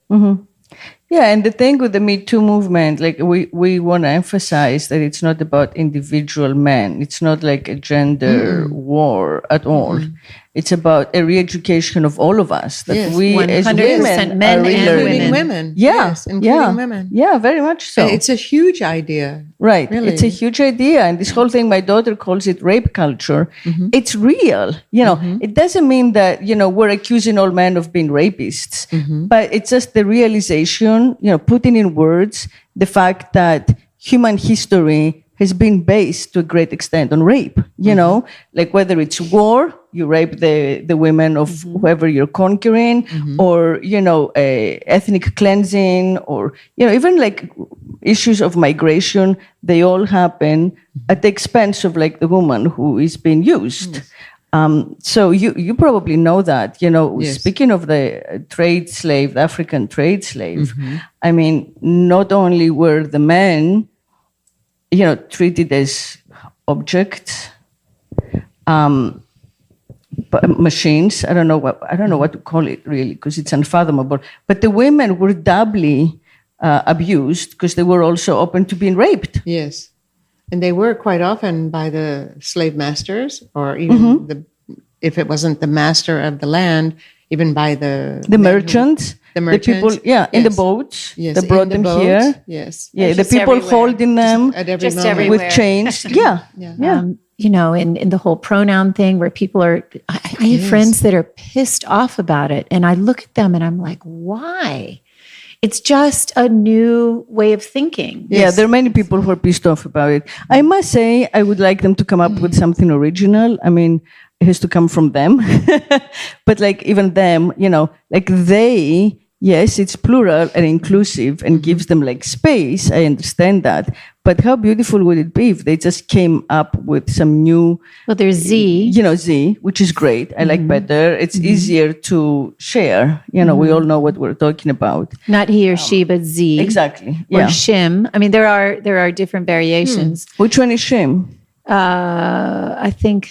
Yeah, and the thing with the Me Too movement, like we want to emphasize that it's not about individual men. It's not like a gender war at all. It's about a re-education of all of us. That we as women men are Including women. Yeah, Yes, including women. Yeah, very much so. It's a huge idea. Right. Really. It's a huge idea. And this whole thing, my daughter calls it rape culture. It's real. It doesn't mean that, we're accusing all men of being rapists, but it's just the realization, putting in words the fact that human history has been based to a great extent on rape, like whether it's war, you rape the women of whoever you're conquering, or, ethnic cleansing, or, even like issues of migration, they all happen at the expense of like the woman who is being used. So you probably know that, Yes. Speaking of the trade slave, the African trade slave, I mean, not only were the men, treated as objects, machines. I don't know what to call it really, because it's unfathomable. But the women were doubly abused because they were also open to being raped. Yes. And they were quite often by the slave masters, or even if it wasn't the master of the land, even by the merchants. The people, in the boats. Yes, they brought them here. Yes. Yeah, the people everywhere. holding them Just everywhere. with chains. Yeah. In the whole pronoun thing where people are, I have friends that are pissed off about it. And I look at them and I'm like, why? It's just a new way of thinking. Yes. Yeah, there are many people who are pissed off about it. I must say, I would like them to come up with something original. I mean, it has to come from them. But like even them, like they, yes, it's plural and inclusive and gives them like space. I understand that. But how beautiful would it be if they just came up with some new... Well, there's Z. Z, which is great. I like better. It's easier to share. We all know what we're talking about. Not he or she, but Z. Exactly. Or shim. I mean, there are different variations. Which one is shim? I think...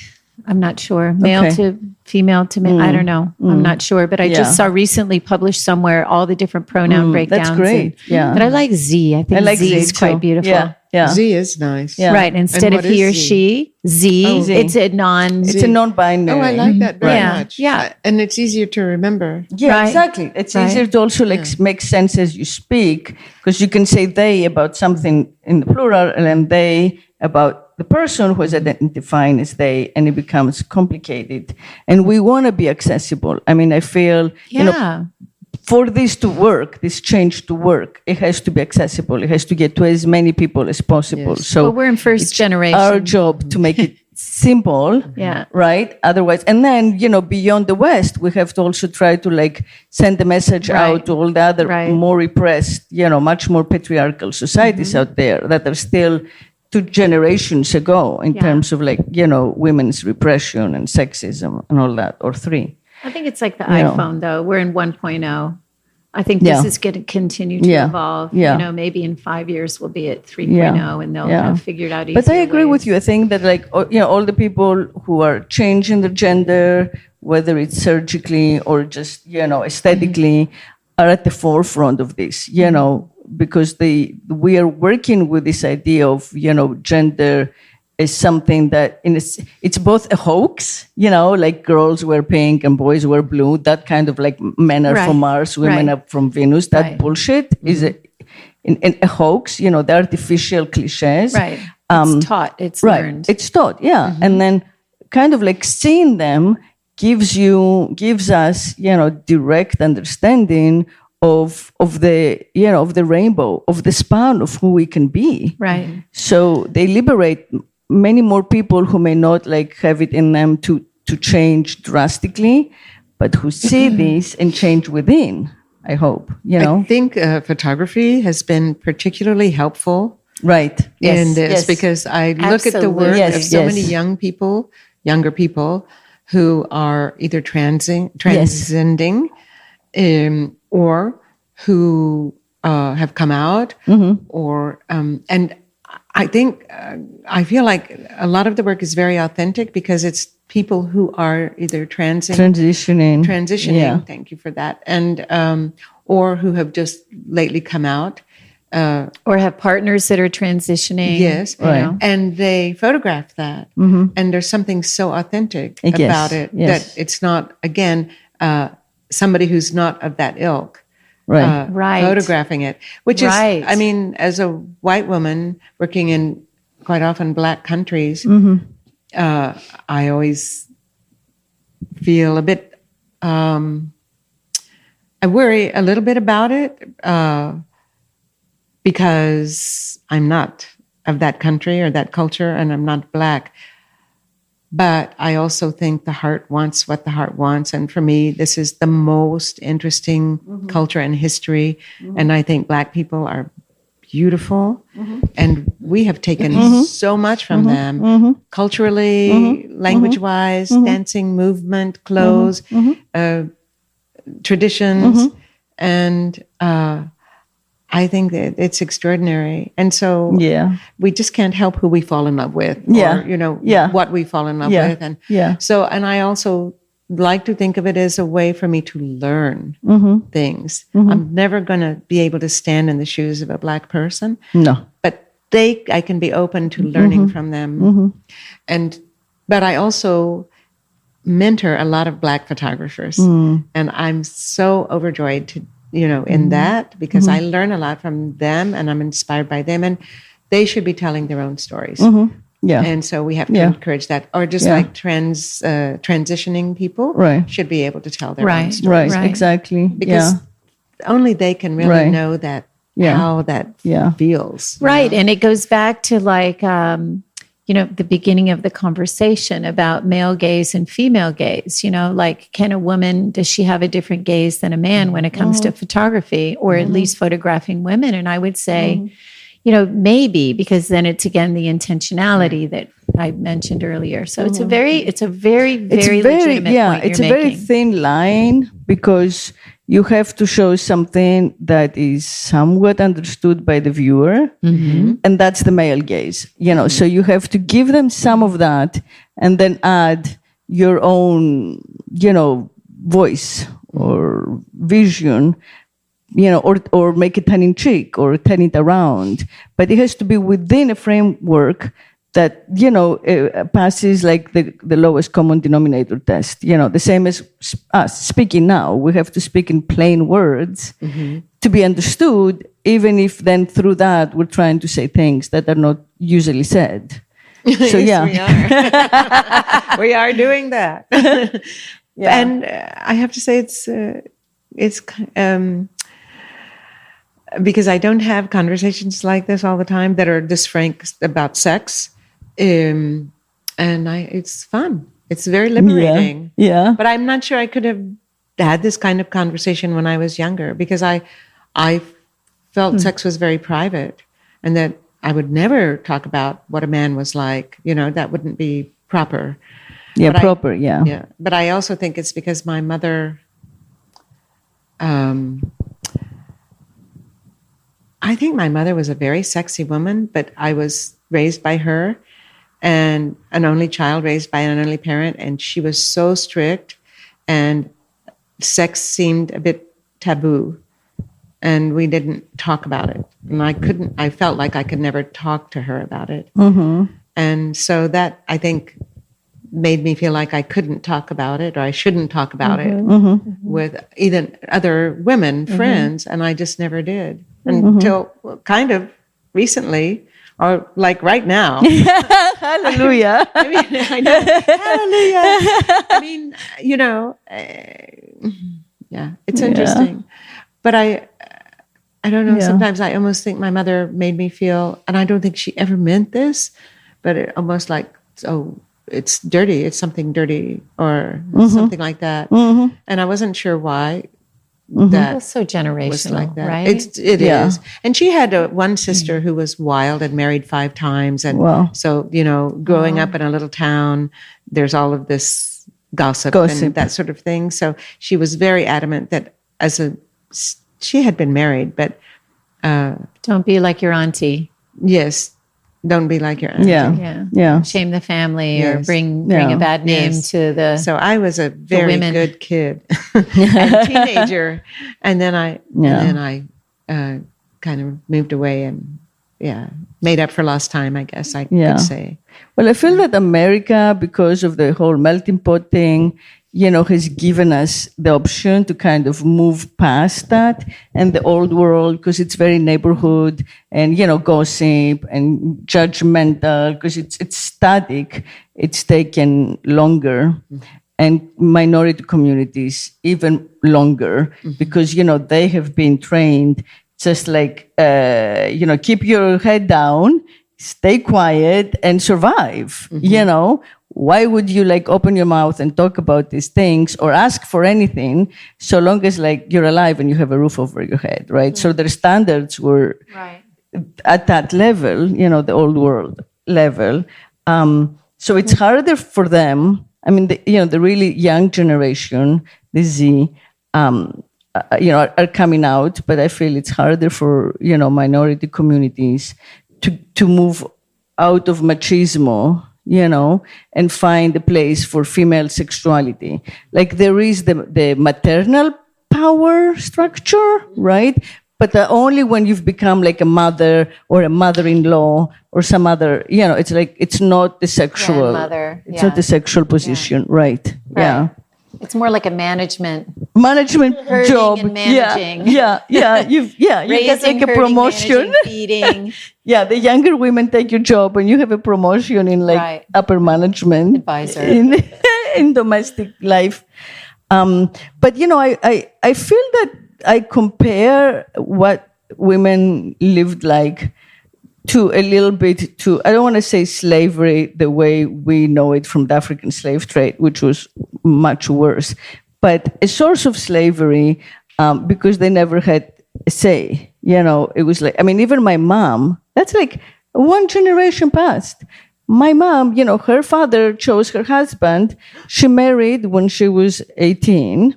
I'm not sure. Male to female to male. I don't know. I'm not sure. But I just saw recently published somewhere all the different pronoun breakdowns. That's great. But I like Z. I think Z is quite beautiful. Yeah. Z is nice. Yeah. Right. Instead of he or she, Z. Z. It's a non-binary. Oh, I like that very much. Yeah. And it's easier to remember. Yeah, Right. exactly. It's easier to also make sense as you speak, because you can say they about something in the plural and then they about the person who is identifying as they, and it becomes complicated. And we want to be accessible. I mean, I feel, for this to work, this change to work, it has to be accessible. It has to get to as many people as possible. Yes. So we're in first generation. Our job to make it simple, right? Otherwise, and then, beyond the West, we have to also try to send the message out to all the other more repressed, much more patriarchal societies out there that are still 2 generations ago in terms of women's repression and sexism and all that, or 3. I think it's like the iPhone, though. We're in 1.0. I think this is going to continue to evolve. Yeah. Maybe in 5 years we'll be at 3.0 and they'll have figured out easier But I agree ways. with you. I think that all the people who are changing their gender, whether it's surgically or just, aesthetically, are at the forefront of this, because we are working with this idea of, gender is something that it's both a hoax, like girls wear pink and boys wear blue, that kind of men are from Mars, women are from Venus. That bullshit is a hoax, the artificial cliches. Right. It's taught, it's learned. It's taught, And then kind of seeing them gives us, direct understanding of the rainbow, of the span of who we can be. Right. So they liberate many more people who may not have it in them to change drastically, but who see this and change within, I hope, I think photography has been particularly helpful. Right. In this, because I look at the work of so many younger people who are either transcending, or who have come out, or and I think I feel like a lot of the work is very authentic because it's people who are either transitioning. Thank you for that, and or who have just lately come out, or have partners that are transitioning. Yes, and they photograph that, and there's something so authentic about it that it's not somebody who's not of that ilk, photographing it, which is, I mean, as a white woman working in quite often Black countries, I always feel a bit, I worry a little bit about it because I'm not of that country or that culture, and I'm not Black. But I also think the heart wants what the heart wants. And for me, this is the most interesting culture and history. And I think Black people are beautiful. And we have taken so much from them, culturally, language-wise, dancing, movement, clothes, traditions. And I think that it's extraordinary. And so we just can't help who we fall in love with or, what we fall in love with. And so, and I also like to think of it as a way for me to learn things. I'm never going to be able to stand in the shoes of a Black person. No. But I can be open to learning from them. But I also mentor a lot of Black photographers. And I'm so overjoyed to in that, because I learn a lot from them and I'm inspired by them, and they should be telling their own stories. And so we have to encourage that. Or just like transitioning people should be able to tell their own stories. Right, exactly. Because only they can really know that how that feels. Right. And it goes back to like, the beginning of the conversation about male gaze and female gaze, like does she have a different gaze than a man when it comes to photography, or at least photographing women? And I would say, maybe, because then it's again the intentionality that I mentioned earlier. So it's a very legitimate point it's a very thin line, because you have to show something that is somewhat understood by the viewer, and that's the male gaze. So you have to give them some of that, and then add your own, voice or vision, or make it tongue-in-cheek or turn it around. But it has to be within a framework that, passes like the lowest common denominator test. The same as us speaking now. We have to speak in plain words to be understood, even if then through that we're trying to say things that are not usually said. So yes, we are doing that. And I have to say it's because I don't have conversations like this all the time that are this frank about sex. And it's fun. It's very liberating. Yeah. But I'm not sure I could have had this kind of conversation when I was younger, because I felt sex was very private, and that I would never talk about what a man was like. That wouldn't be proper. Yeah, but proper. Yeah. But I also think it's because my mother, I think my mother was a very sexy woman, but I was raised by her, and an only child raised by an only parent, and she was so strict, and sex seemed a bit taboo, and we didn't talk about it. And I felt like I could never talk to her about it. And so that, I think, made me feel like I couldn't talk about it, or I shouldn't talk about it with either other women, friends, and I just never did until kind of recently, or like right now. Hallelujah. I know. Hallelujah. It's interesting. But I don't know, sometimes I almost think my mother made me feel, and I don't think she ever meant this, but it almost like, it's dirty, it's something dirty, or something like that. And I wasn't sure why that so generational, was like that. Right? It is. And she had one sister who was wild and married 5 times. And so, growing up in a little town, there's all of this gossip and that sort of thing. So she was very adamant that she had been married, but don't be like your auntie. Yes. Don't be like your auntie. Yeah. Shame the family or bring a bad name to the. So I was a very good kid, and teenager, and then I kind of moved away and made up for lost time, I guess I could say. Well, I feel that America, because of the whole melting pot thing, has given us the option to kind of move past that and the old world, because it's very neighborhood and, gossip and judgmental, because it's static. It's taken longer. And minority communities even longer, because, they have been trained just like, keep your head down, stay quiet and survive, Why would you open your mouth and talk about these things or ask for anything, so long as you're alive and you have a roof over your head, right? So their standards were at that level, the old world level. So it's harder for them. I mean, the really young generation, the Z, are coming out, but I feel it's harder for, minority communities to move out of machismo, and find a place for female sexuality. Like there is the maternal power structure, right? But only when you've become like a mother or a mother-in-law or some other, it's like, it's not the sexual, it's not the sexual position, right? Yeah. It's more like a management job. And managing. Yeah. You get like a promotion. Feeding. Yeah, the younger women take your job and you have a promotion in like upper management. Advisor. In domestic life. But, I feel that I compare what women lived like to a little bit to, I don't want to say slavery the way we know it from the African slave trade, which was much worse, but a source of slavery because they never had a say. It was like, even my mom, that's like one generation past. My mom, her father chose her husband. She married when she was 18.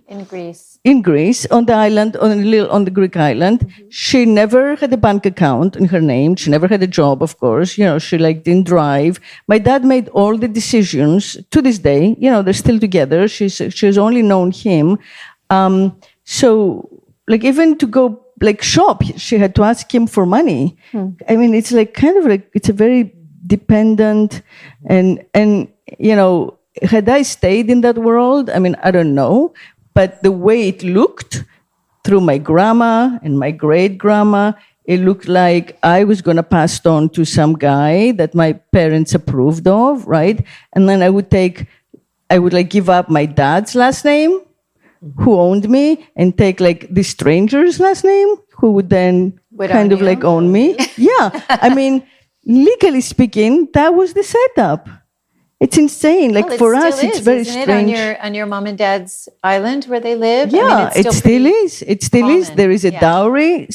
In Greece, on the island, on the Greek island. Mm-hmm. She never had a bank account in her name. She never had a job, of course. She didn't drive. My dad made all the decisions. To this day, they're still together. She's only known him. So, like, even to go like shop, she had to ask him for money. It's like kind of like it's a very dependent and had I stayed in that world, I don't know. But the way it looked through my grandma and my great-grandma, it looked like I was going to pass on to some guy that my parents approved of, right? And then I would give up my dad's last name, who owned me, and take like the stranger's last name, who would then like own me. Yeah. Legally speaking, that was the setup. It's insane. Like for us, it's very strange. On your mom and dad's island where they live? Yeah, it still is. It still is. There is a dowry.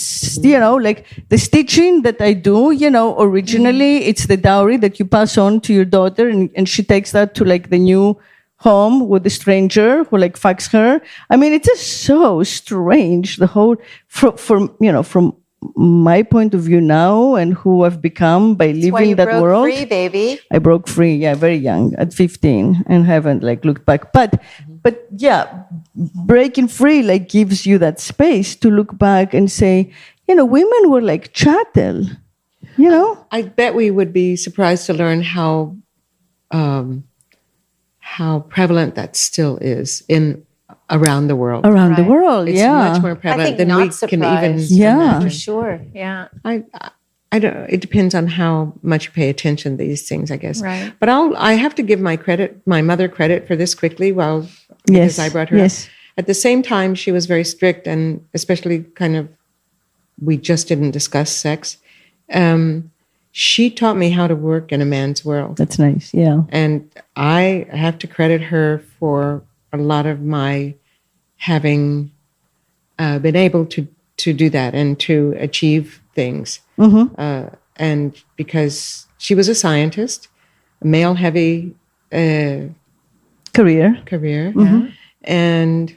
Like the stitching that I do, originally it's the dowry that you pass on to your daughter and she takes that to like the new home with the stranger who like fucks her. It's just so strange. The whole, from my point of view now and who I've become by living that world. Free, baby. I broke free, very young, at 15, and haven't like looked back. But yeah, breaking free like gives you that space to look back and say, women were like chattel, I bet we would be surprised to learn how prevalent that still is around the world. Around the world, it's much more prevalent than we can even. Yeah, for sure. Yeah, I don't. It depends on how much you pay attention to these things, I guess. Right. But I have to give my mother credit for this quickly. Because I brought her up. At the same time, she was very strict, and especially kind of, we just didn't discuss sex. She taught me how to work in a man's world. That's nice. Yeah, and I have to credit her for a lot of my having been able to do that and to achieve things. Mm-hmm. And because she was a scientist, a male-heavy career. Mm-hmm. And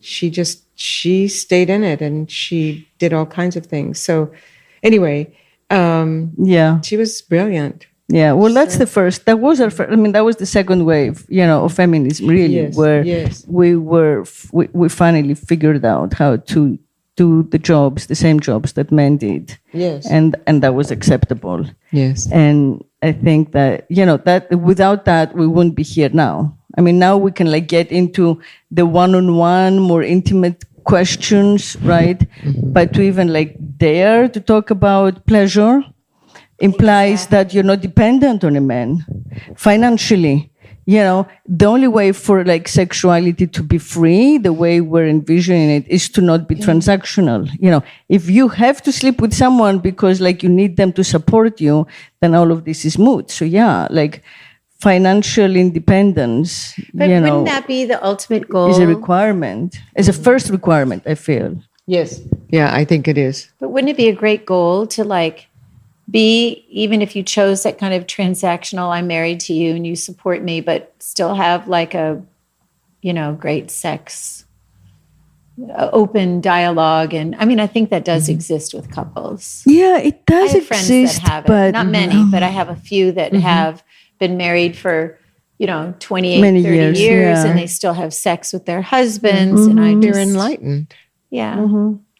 she stayed in it and she did all kinds of things. So anyway, she was brilliant. Yeah, well, that's the first. That was our first. That was the second wave, of feminism, really, where we finally figured out how to do the same jobs that men did. Yes, and that was acceptable. Yes, and I think that that without that we wouldn't be here now. Now we can like get into the one-on-one, more intimate questions, right? Mm-hmm. But to even like dare to talk about pleasure implies that you're not dependent on a man financially. The only way for like sexuality to be free, the way we're envisioning it, is to not be transactional. If you have to sleep with someone because like you need them to support you, then all of this is moot. So like financial independence, but wouldn't that be the ultimate goal? Is a requirement. It's a first requirement, I feel. Yes. Yeah, I think it is. But wouldn't it be a great goal to like be, even if you chose that kind of transactional, I'm married to you and you support me, but still have like a, great sex open dialogue. And I mean, I think that does exist with couples. Yeah, it does I have friends exist, that have it. but Not many, but I have a few that have been married for 28, Many 30 years, yeah. and they still have sex with their husbands. And they're enlightened. Yeah.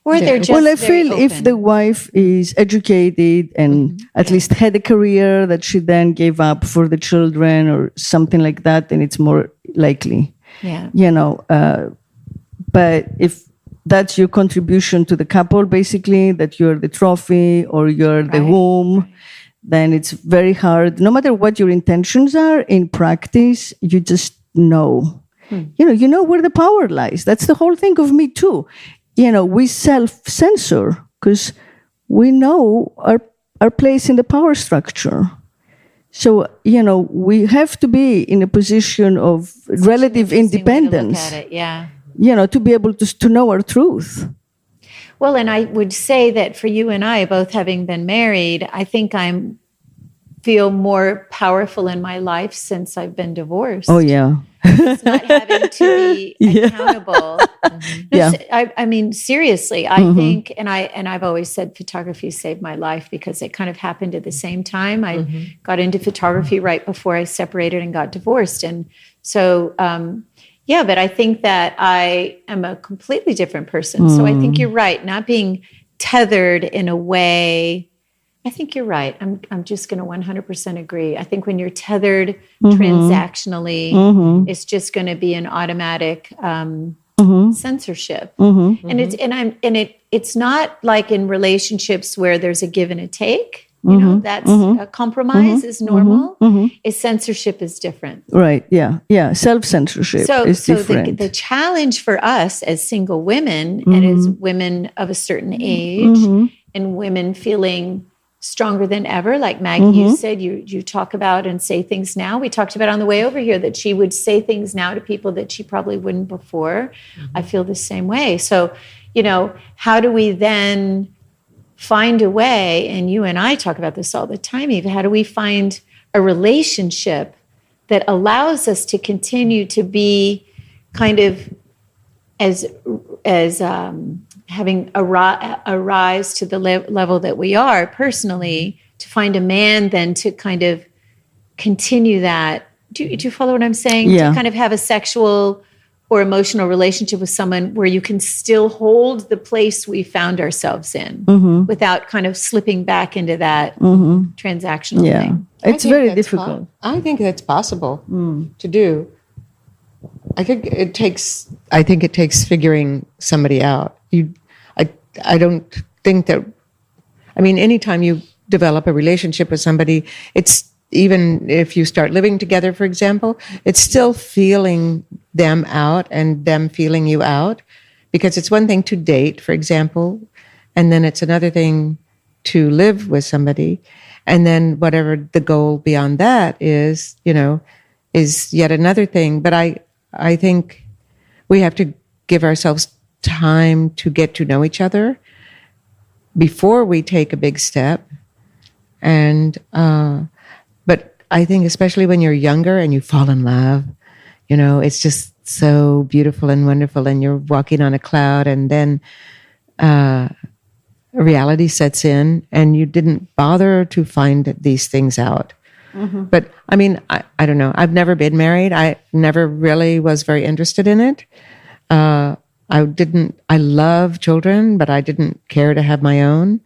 Or they're just well, I very feel open. if the wife is educated and at least had a career that she then gave up for the children or something like that, then it's more likely. Yeah. But if that's your contribution to the couple, basically, that you're the trophy or you're the womb, then it's very hard. No matter what your intentions are, in practice, you just know. You know where the power lies. That's the whole thing of Me Too. We self-censor because we know our place in the power structure. So, we have to be in a position of relative independence. Look at it, yeah. To be able to know our truth. Well, and I would say that for you and I, both having been married, I think feel more powerful in my life since I've been divorced. Oh, yeah. It's not having to be accountable. I mean, seriously, I think, and I've always said photography saved my life because it kind of happened at the same time. I got into photography right before I separated and got divorced. And so, but I think that I am a completely different person. So I think you're right, not being tethered in a way. I think you're right. I'm just going to 100% agree. I think when you're tethered transactionally, it's just going to be an automatic censorship. And it's not like in relationships where there's a give and a take. That's a compromise is normal. A censorship is different. Right. Yeah. Yeah. Self-censorship is different. The challenge for us as single women and as women of a certain age and women feeling stronger than ever, like Maggie, you said, you talk about and say things now. We talked about on the way over here that she would say things now to people that she probably wouldn't before. I feel the same way. So, how do we then find a way, and you and I talk about this all the time, Eva, how do we find a relationship that allows us to continue to be kind of as having a rise to the level that we are personally, to find a man then to kind of continue that. Do you follow what I'm saying? Yeah. To kind of have a sexual or emotional relationship with someone where you can still hold the place we found ourselves in without kind of slipping back into that transactional thing. It's very difficult. I think that's possible to do. I think it takes figuring somebody out. I don't think that, anytime you develop a relationship with somebody, it's, even if you start living together, for example, it's still feeling them out and them feeling you out. Because it's one thing to date, for example, and then it's another thing to live with somebody. And then whatever the goal beyond that is, is yet another thing. But I think we have to give ourselves time to get to know each other before we take a big step. And, but I think especially when you're younger and you fall in love, it's just so beautiful and wonderful and you're walking on a cloud, and then, reality sets in and you didn't bother to find these things out. But I don't know. I've never been married. I never really was very interested in it. I love children, but I didn't care to have my own.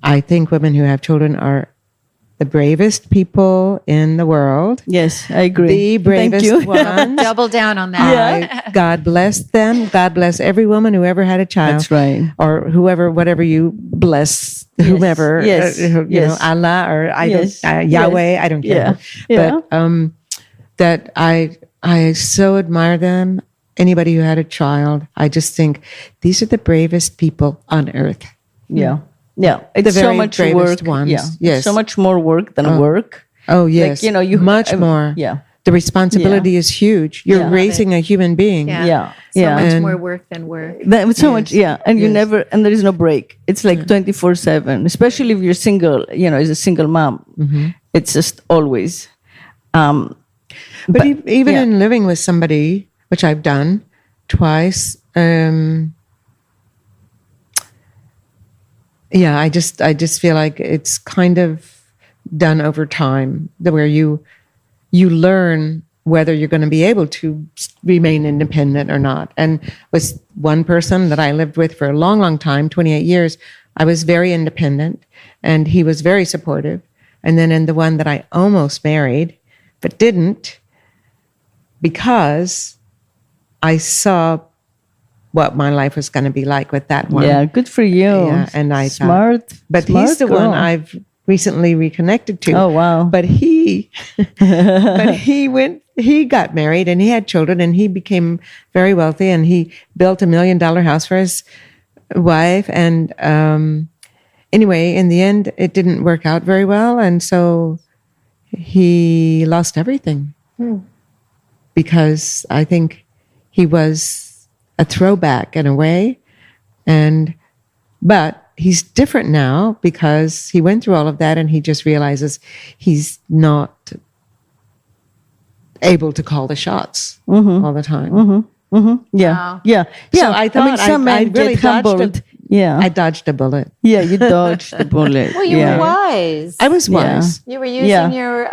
I think women who have children are the bravest people in the world. Yes, I agree. The bravest ones. Double down on that. God bless them. God bless every woman who ever had a child. That's right. Or whatever you bless, whomever. Yes. Allah or Yahweh. I don't care. Yeah. But that I so admire them. Anybody who had a child, I just think these are the bravest people on earth. Yeah. Yeah. It's so much work. Ones. Yeah. Yes. So much more work than work. Oh, yes. Much more. Yeah. The responsibility is huge. You're raising a human being. Yeah. So much more work than work. So much. Yeah. And you never, and there is no break. It's like 24/7, especially if you're single, as a single mom. It's just always. But even in living with somebody, which I've done twice, Yeah, I just feel like it's kind of done over time, where you learn whether you're going to be able to remain independent or not. And with one person that I lived with for a long, long time, 28 years, I was very independent, and he was very supportive. And then in the one that I almost married, but didn't, because I saw what my life was going to be like with that one. Yeah, good for you. Yeah, and I smart. Thought, but smart he's the girl. one I've recently reconnected to. Oh wow! But he got married and he had children and he became very wealthy and he built $1 million house for his wife. And anyway, in the end, it didn't work out very well, and so he lost everything because I think he was a throwback in a way, but he's different now because he went through all of that and he just realizes he's not able to call the shots all the time. Yeah, Wow. yeah. So I thought some men I really get humbled. I dodged a bullet. Yeah, you dodged the bullet. Well, you were wise. I was wise. You were using your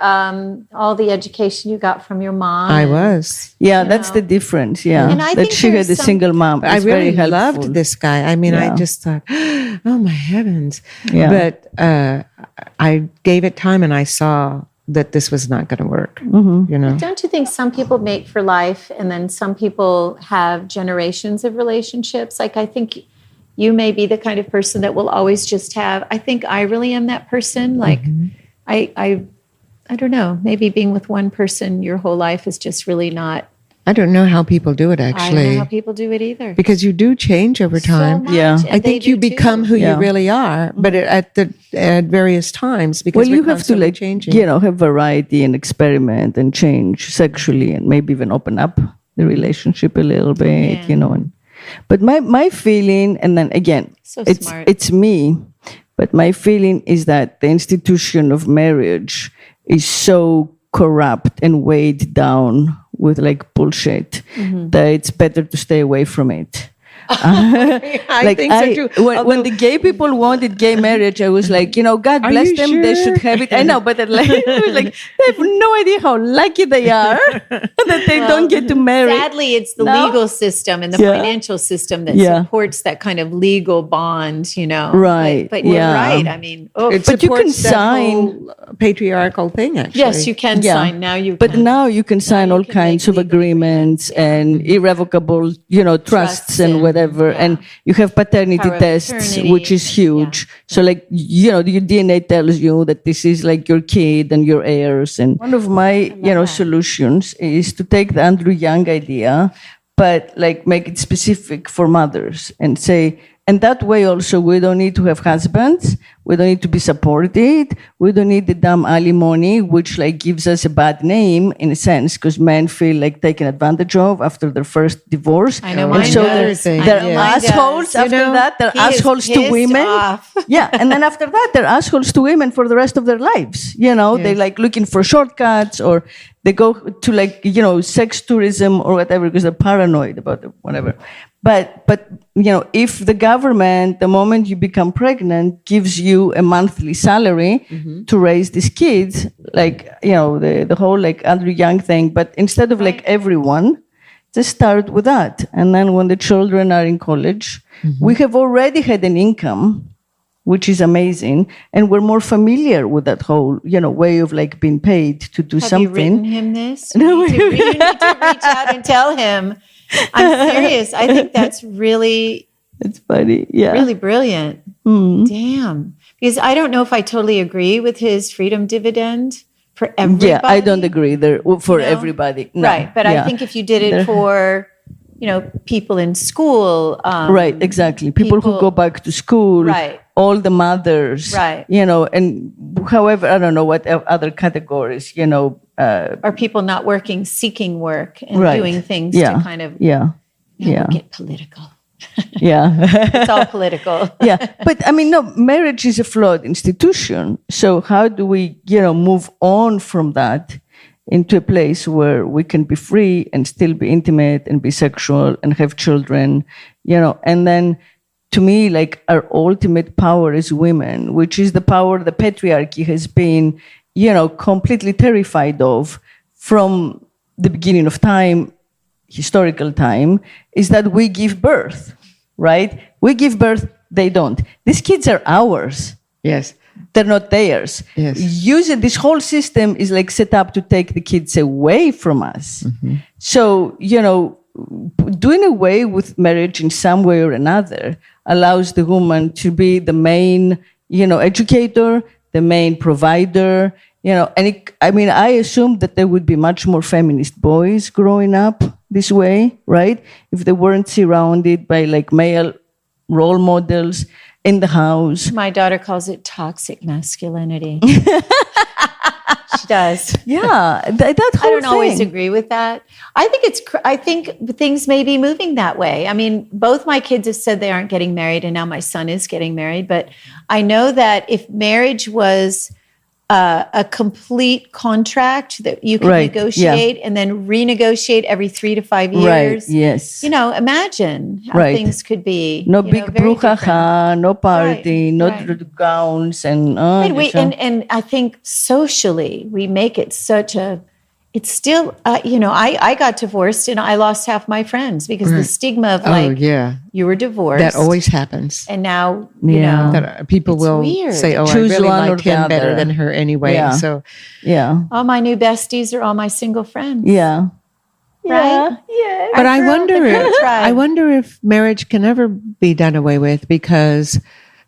all the education you got from your mom. I was. Yeah, that's the difference. Yeah, And I that think she had there's a single mom. I It's very really helpful. loved this guy. I mean, Yeah. I just thought, oh my heavens. Yeah. But I gave it time and I saw that this was not going to work. You know? Don't you think some people mate for life and then some people have generations of relationships? Like, I think you may be the kind of person that will always just have, I think I really am that person. Like, I don't know, maybe being with one person your whole life is just really not. I don't know how people do it, I don't actually. know how people do it either. Because you do change over time. So much, Yeah. and I they think you do too. become who Yeah. you really are, but at various times because Well, you we're have to constantly changing. have variety and experiment and change sexually and maybe even open up the relationship a little bit, Yeah. But my feeling, and then again, So it's smart. it's me, but my feeling is that the institution of marriage is so corrupt and weighed down with like bullshit that it's better to stay away from it. I think so too. When the gay people wanted gay marriage, I was like, God Are bless you them. They sure? should have it. I know, but it was like, they have no idea how lucky they are that they don't get to marry. Sadly, it's the No? legal system and the Yeah. financial system that Yeah. supports that kind of legal bond, Right, But you're yeah. right. I mean, But you can supports that sign- whole patriarchal thing, actually. yes, you can Yeah. sign. Now you But can. now you can sign you all can kinds make of legal agreements and irrevocable, trusts and and- whatever. yeah. And you have paternity Power of tests, attorney. which is huge. So like, your DNA tells you that this is like your kid and your heirs. And one of my, solutions is to take the Andrew Yang idea, but like make it specific for mothers and say, and that way also we don't need to have husbands, we don't need to be supported, we don't need the damn alimony, which like gives us a bad name in a sense, because men feel like taken advantage of after their first divorce. I know And mine so does. they're- I they're know mine assholes does. after that, they're He is assholes to pissed women. off. Yeah, and then after that, they're assholes to women for the rest of their lives. They're like looking for shortcuts, or they go to like, sex tourism or whatever because they're paranoid about it, whatever. But if the government, the moment you become pregnant, gives you a monthly salary to raise these kids, like, the whole like Andrew Yang thing, but instead of like everyone, just start with that. And then when the children are in college, we have already had an income, which is amazing. And we're more familiar with that whole, way of like being paid to do Have something. you written him this? You need to reach out and tell him. I'm serious. I think that's really, It's funny. Yeah. really brilliant. Damn. Because I don't know if I totally agree with his freedom dividend for everybody. Yeah, I don't agree there for everybody. No. Right. But I think if you did it for, people in school. Right, exactly. People who go back to school. Right. All the mothers. Right. And however, I don't know what other categories, Or people not working, seeking work and Right. doing things Yeah. to kind of Yeah. Yeah. get political. Yeah. It's all political. Yeah. But I mean, no, marriage is a flawed institution. So how do we, move on from that into a place where we can be free and still be intimate and be sexual and have children, and then to me, like our ultimate power as women, which is the power the patriarchy has been, completely terrified of from the beginning of time, historical time, is that we give birth, right? We give birth, they don't. These kids are ours. Yes. They're not theirs. Yes. This whole system is like set up to take the kids away from us. Mm-hmm. So, doing away with marriage in some way or another allows the woman to be the main, educator, the main provider, I assume that there would be much more feminist boys growing up this way, right? If they weren't surrounded by like male role models in the house. My daughter calls it toxic masculinity. She does. Yeah, that whole I don't thing. always agree with that. I think things may be moving that way. I mean, both my kids have said they aren't getting married, and now my son is getting married. But I know that if marriage was a complete contract that you can negotiate and then renegotiate every 3 to 5 years. Right, yes. Imagine how things could be. No big brouhaha, no party, no gowns and... and I think socially we make it such a... It's still, I got divorced and I lost half my friends because the stigma of you were divorced. That always happens. And now, that people will say, I really liked him better than her anyway. Yeah. So, all my new besties are all my single friends. Yeah. Right? Yeah. But I wonder if marriage can ever be done away with because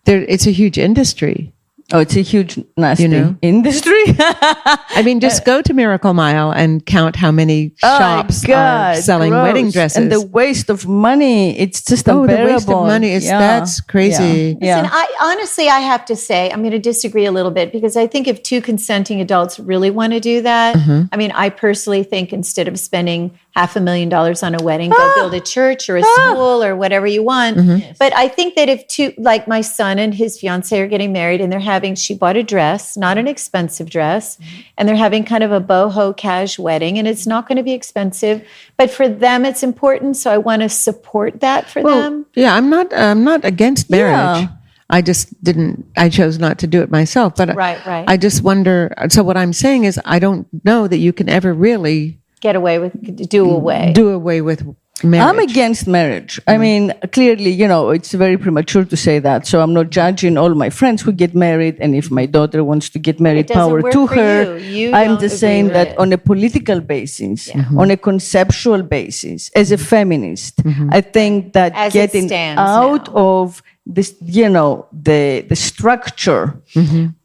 it's a huge industry. Oh, it's a huge, nasty industry. I mean, just go to Miracle Mile and count how many shops are selling wedding dresses. And the waste of money, it's just unbearable. The waste of money, that's crazy. Yeah. Listen, honestly, I have to say, I'm going to disagree a little bit because I think if two consenting adults really want to do that, I mean, I personally think instead of spending $500,000 on a wedding, go build a church or a school or whatever you want. Yes. But I think that if two, like my son and his fiance are getting married and she bought a dress, not an expensive dress, and they're having kind of a boho cash wedding, and it's not going to be expensive, but for them it's important. So I want to support that for them. Yeah, I'm not against marriage. Yeah. I chose not to do it myself. But right. I just wonder. So what I'm saying is, I don't know that you can ever really do away with marriage. I'm against marriage. I mean, clearly, it's very premature to say that. So I'm not judging all my friends who get married. And if my daughter wants to get married, power to her. I'm just saying that on a political basis, on a conceptual basis, as a feminist, I think that as getting out of this, the structure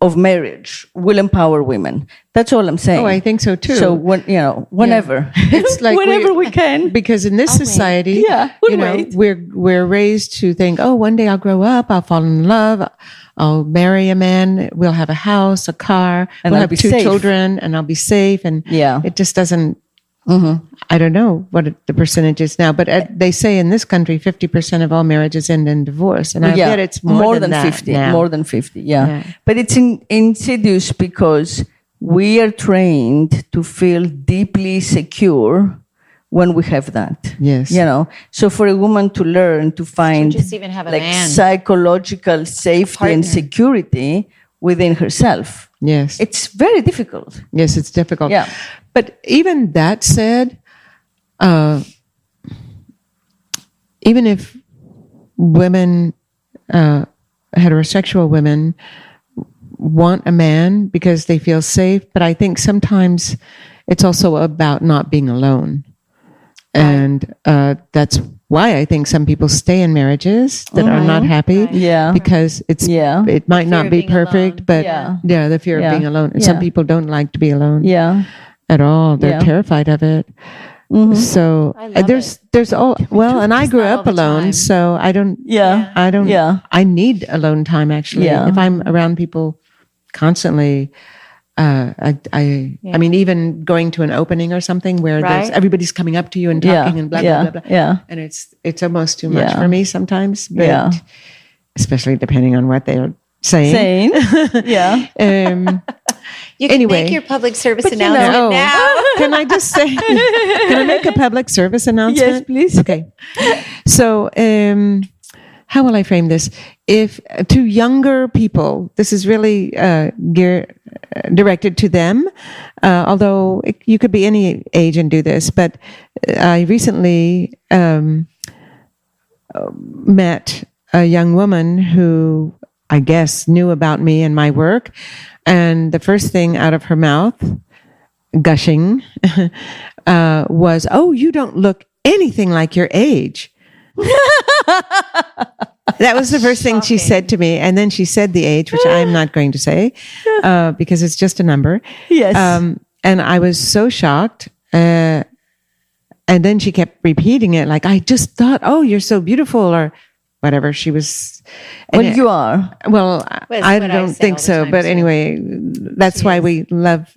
of marriage will empower women. That's all I'm saying. Oh, I think so too. So whenever, it's like whenever we can, because in this society, we're raised to think, oh, one day I'll grow up, I'll fall in love, I'll marry a man, we'll have a house, a car, and we'll have 2 children, and I'll be safe. And it just doesn't. I don't know what the percentage is now, but they say in this country, 50% of all marriages end in divorce. And I bet it's more than 50. Now. More than 50, yeah. But it's insidious because we are trained to feel deeply secure when we have that. Yes. So for a woman to learn to find just even have a man. Psychological safety and security within herself. Yes. It's very difficult. Yes, it's difficult. Yeah. But even that said, even if women, heterosexual women, want a man because they feel safe, but I think sometimes it's also about not being alone. And that's why I think some people stay in marriages that are not happy. Yeah. Because it might not be perfect, alone. but the fear of being alone. And some people don't like to be alone. Yeah. At all. They're terrified of it. So there's all, and I grew up alone, so I don't, I need alone time actually. Yeah. If I'm around people constantly, I mean, even going to an opening or something where everybody's coming up to you and talking and blah, blah, blah, blah. Yeah. And it's almost too much for me sometimes, but especially depending on what they're saying. Yeah. You can make your public service announcement now. Can I just say, can I make a public service announcement? Yes, please. Okay. So, how will I frame this? If to younger people, this is really directed to them, although you could be any age and do this. But I recently met a young woman who I guess knew about me and my work, and the first thing out of her mouth, gushing, was, "Oh, you don't look anything like your age." That was the first thing she said to me. And then she said the age, which I'm not going to say, because it's just a number. Yes. And I was so shocked. And then she kept repeating it, like, "I just thought, oh, you're so beautiful," or whatever she was. Well, you are. Well, I don't think so. But anyway, that's why we love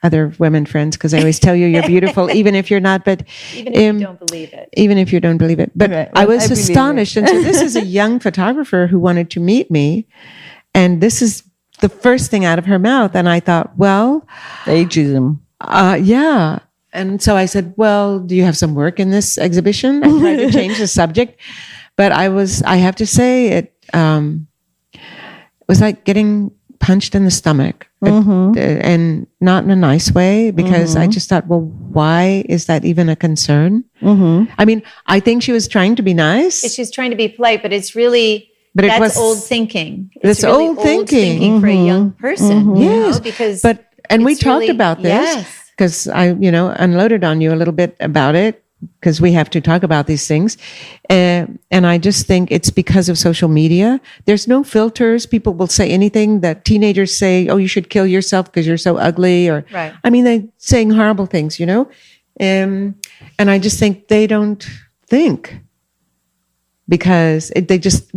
other women friends, because I always tell you you're beautiful, even if you're not. But even if you don't believe it. Even if you don't believe it. But okay. I was astonished. And so this is a young photographer who wanted to meet me. And this is the first thing out of her mouth. And I thought, well, ageism. Yeah. And so I said, "Well, do you have some work in this exhibition?" I tried to change the subject. But I have to say, it was like getting punched in the stomach, and not in a nice way, because I just thought, well, why is that even a concern? I mean, I think she was trying to be nice. She's trying to be polite, but it's really, that's old thinking. It's really old thinking for a young person. Yes, because we talked about this, because I, unloaded on you a little bit about it, because we have to talk about these things. And I just think it's because of social media. There's no filters. People will say anything that teenagers say, "Oh, you should kill yourself because you're so ugly." Or, right. I mean, they're saying horrible things, and I just think they don't think, because they just,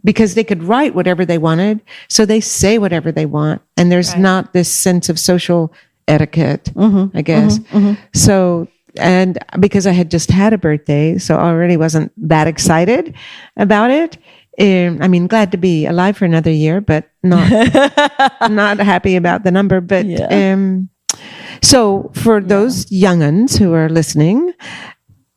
because they could write whatever they wanted. So they say whatever they want. And there's not this sense of social etiquette, I guess. So, and because I had just had a birthday, so I already wasn't that excited about it. I mean, glad to be alive for another year, but not happy about the number. But so for those young'uns who are listening,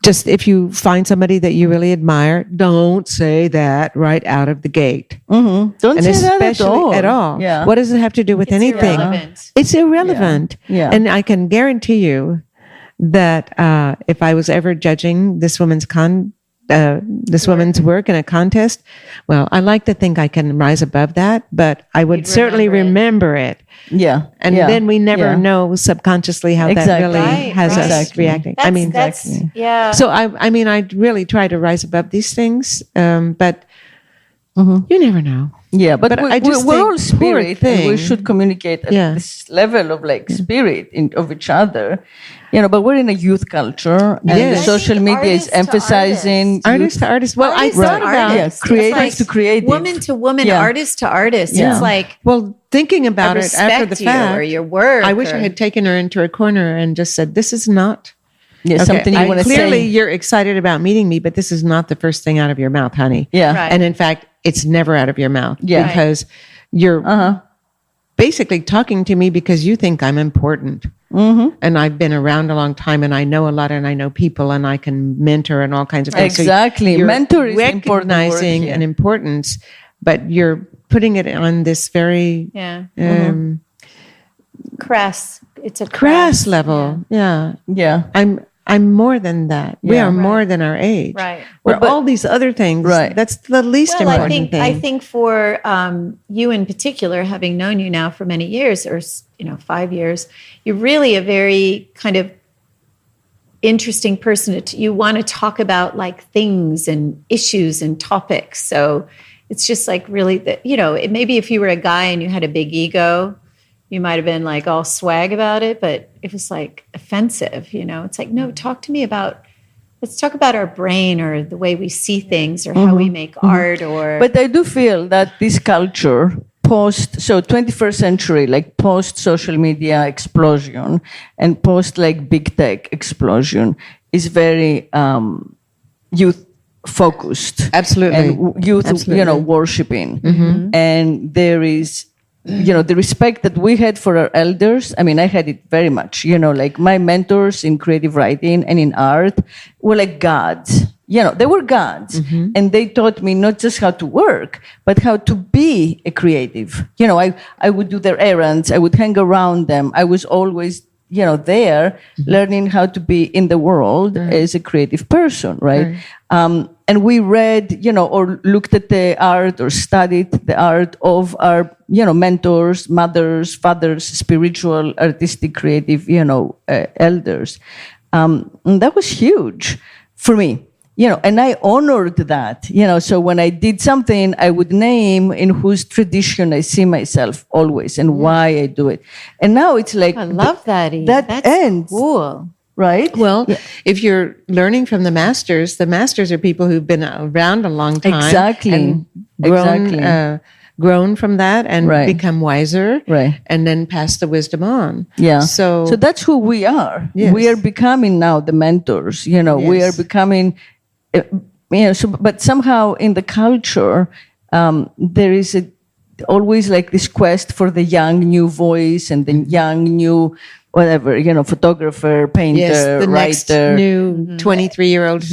just if you find somebody that you really admire, don't say that right out of the gate. Don't say that at all. Yeah. What does it have to do with anything? Irrelevant. It's irrelevant. Yeah. And I can guarantee you that if I was ever judging this woman's woman's work in a contest, well, I like to think I can rise above that, but I would certainly remember it. Yeah. And then we never know subconsciously how that really has us reacting. So I mean, I really try to rise above these things, but you never know. Yeah, but we're all spirit, and we should communicate at this level of spirit of each other. But we're in a youth culture, and the social media is emphasizing artist to artist. Well, I thought about creatives to creatives, woman to woman, artist to artist. Yeah. It's like, well, thinking about it after the fact, or your work. I wish I had taken her into a corner and just said, "This is not." Something you want to say. Clearly, you're excited about meeting me, but this is not the first thing out of your mouth, honey. Yeah. Right. And in fact, it's never out of your mouth. Yeah. Because you're basically talking to me because you think I'm important. And I've been around a long time, and I know a lot, and I know people, and I can mentor and all kinds of things. Exactly. So mentor is recognizing an importance, but you're putting it on this very crass. It's a crass level. Yeah. I'm more than that. We are more than our age. Right. We're all these other things. Right. That's the least important thing. I think for you in particular, having known you now for many years, or 5 years, you're really a very kind of interesting person. You want to talk about things and issues and topics. So it's just really that, maybe if you were a guy and you had a big ego, you might have been all swag about it, but it was offensive, It's no, let's talk about our brain, or the way we see things, or how we make art, or. But I do feel that this culture post 21st century, post social media explosion and post big tech explosion is very youth focused. Absolutely. And youth, worshiping. And there is the respect that we had for our elders. I mean, I had it very much, like my mentors in creative writing and in art were like gods. They were gods. And they taught me not just how to work, but how to be a creative. I would do their errands. I would hang around them. I was always, there learning how to be in the world as a creative person, right? And we read, or looked at the art or studied the art of our, mentors, mothers, fathers, spiritual, artistic, creative, elders. And that was huge for me. And I honored that, so when I did something, I would name in whose tradition I see myself always and why I do it. And now it's like, I love that. That's ends. Cool. Right? Well, if you're learning from the masters are people who've been around a long time. Exactly. And grown from that and become wiser. Right. And then pass the wisdom on. Yeah. So that's who we are. Yes. We are becoming now the mentors, we are becoming, but somehow in the culture, there is always like this quest for the young new voice and the young new whatever, photographer, painter, yes, the writer. Next new 23-year-old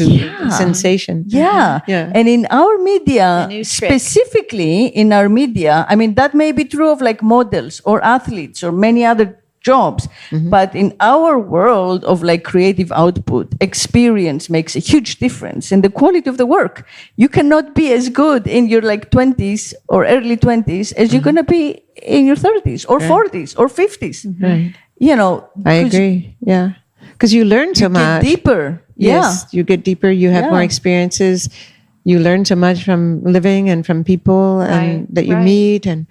sensation. Yeah. And in our media, specifically in our media, I mean, that may be true of like models or athletes or many other jobs, but in our world of like creative output, experience makes a huge difference in the quality of the work. You cannot be as good in your like 20s or early 20s as you're going to be in your 30s or 40s or 50s. Right. I agree. Yeah. Because you learn so much. Get deeper. Yes. You get deeper. You have more experiences. You learn so much from living and from people and that you meet and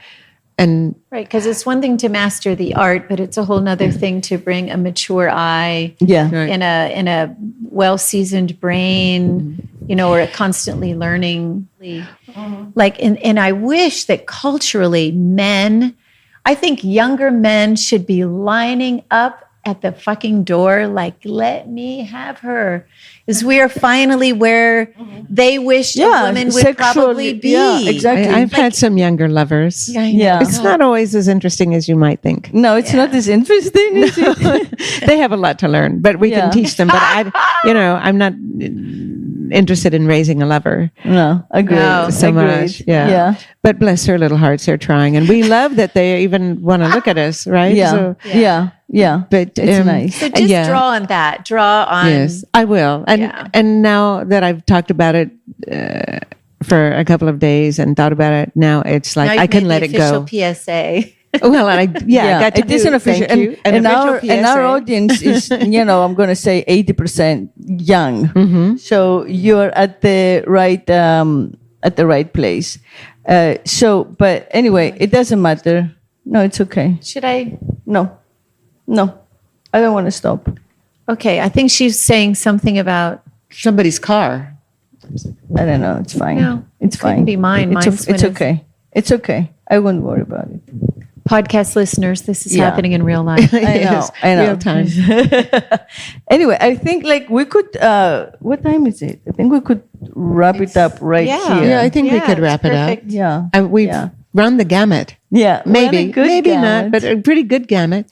right. Because it's one thing to master the art, but it's a whole nother thing to bring a mature eye in a well-seasoned brain, or a constantly learning. And I wish that culturally I think younger men should be lining up at the fucking door like, let me have her. Because we are finally where they wish a woman would probably be. Yeah, exactly. I've had some younger lovers. Yeah. It's not always as interesting as you might think. No, it's not as interesting, is it? They have a lot to learn, but we can teach them. But I'm not interested in raising a lover. No, agreed. Much. Yeah. But bless their little hearts, they're trying. And we love that they even want to look at us, right? Yeah. So, yeah. But it's nice. So just draw on that. Draw on. Yes, I will. And now that I've talked about it for a couple of days and thought about it, now it's like I can let it go. PSA. Well, I got to it is an official. And our audience is, I'm going to say 80% young. So you're at the right place. But anyway, it doesn't matter. No, it's okay. Should I? No, I don't want to stop. Okay, I think she's saying something about somebody's car. I don't know. It's fine. No, it's fine. Couldn't be mine. It's okay. It's okay. I won't worry about it. Podcast listeners, this is happening in real life. I know. Real time. Anyway, I think like we could. What time is it? I think we could wrap it up here. Yeah, I think we could wrap it up. Yeah, we've run the gamut. Yeah, maybe gamut. Not, but a pretty good gamut.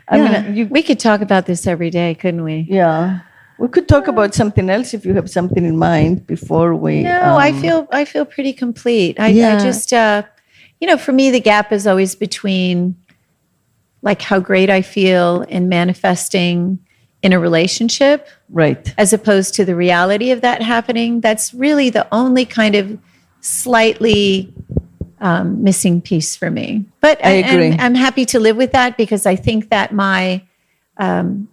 I mean, we could talk about this every day, couldn't we? Yeah. We could talk about something else if you have something in mind before we. No, I feel pretty complete. I just, for me, the gap is always between like how great I feel in manifesting in a relationship, right, as opposed to the reality of that happening. That's really the only kind of slightly missing piece for me. But I agree. I'm happy to live with that because I think that my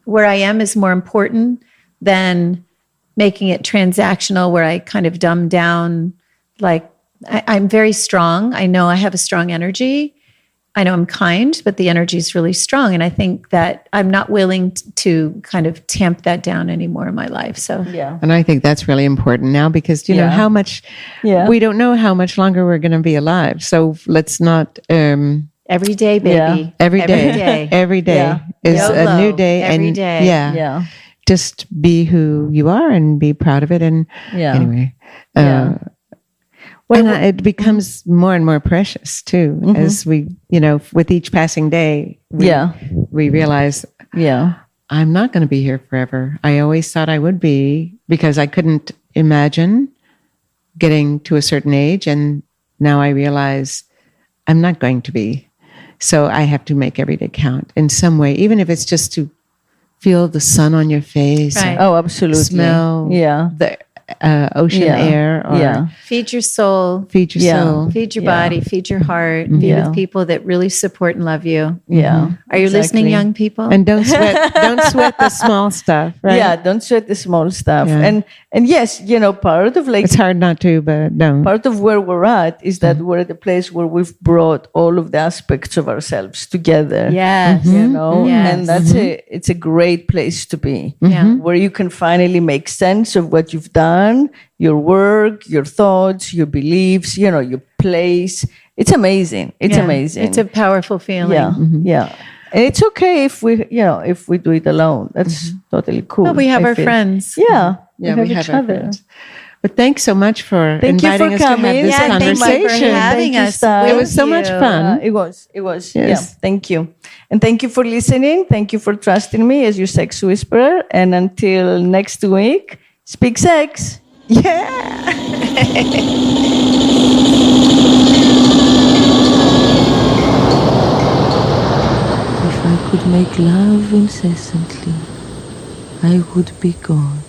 where I am is more important than making it transactional where I kind of dumb down. Like I'm very strong. I know I have a strong energy. I know I'm kind, but the energy is really strong. And I think that I'm not willing to kind of tamp that down anymore in my life. So, And I think that's really important now because, you know, how much, we don't know how much longer we're going to be alive. So let's not, every day, baby. Every day. Every day is a new day. Every day. Just be who you are and be proud of it. And anyway, it becomes more and more precious too, as we, with each passing day, we realize, I'm not going to be here forever. I always thought I would be, because I couldn't imagine getting to a certain age. And now I realize I'm not going to be. So I have to make every day count in some way, even if it's just to feel the sun on your face. Right. Oh, absolutely. Smell the ocean air. Or feed your soul. Feed your soul. Feed your body. Feed your heart. Be with people that really support and love you. Yeah. Are you listening, young people? And don't sweat the small stuff, right? Yeah, don't sweat the small stuff. Yeah. And yes, part of it's hard not to, but don't. Part of where we're at is that we're at a place where we've brought all of the aspects of ourselves together. Yes. Yes. And that's it's a great place to be. Where you can finally make sense of what you've done, your work, your thoughts, your beliefs, your place. It's amazing. It's amazing. It's a powerful feeling. Yeah. And it's okay if we do it alone. That's totally cool. Well, we have our friends. Yeah. Yeah, we have each our other. friends. But thanks so much for Thank you inviting for us to have this conversation. Thank you for having us. Starr. It was so much fun. It was. Yes. Yeah. Thank you. And thank you for listening. Thank you for trusting me as your sex whisperer. And until next week, speak sex. Yeah. If I could make love incessantly, I would be God.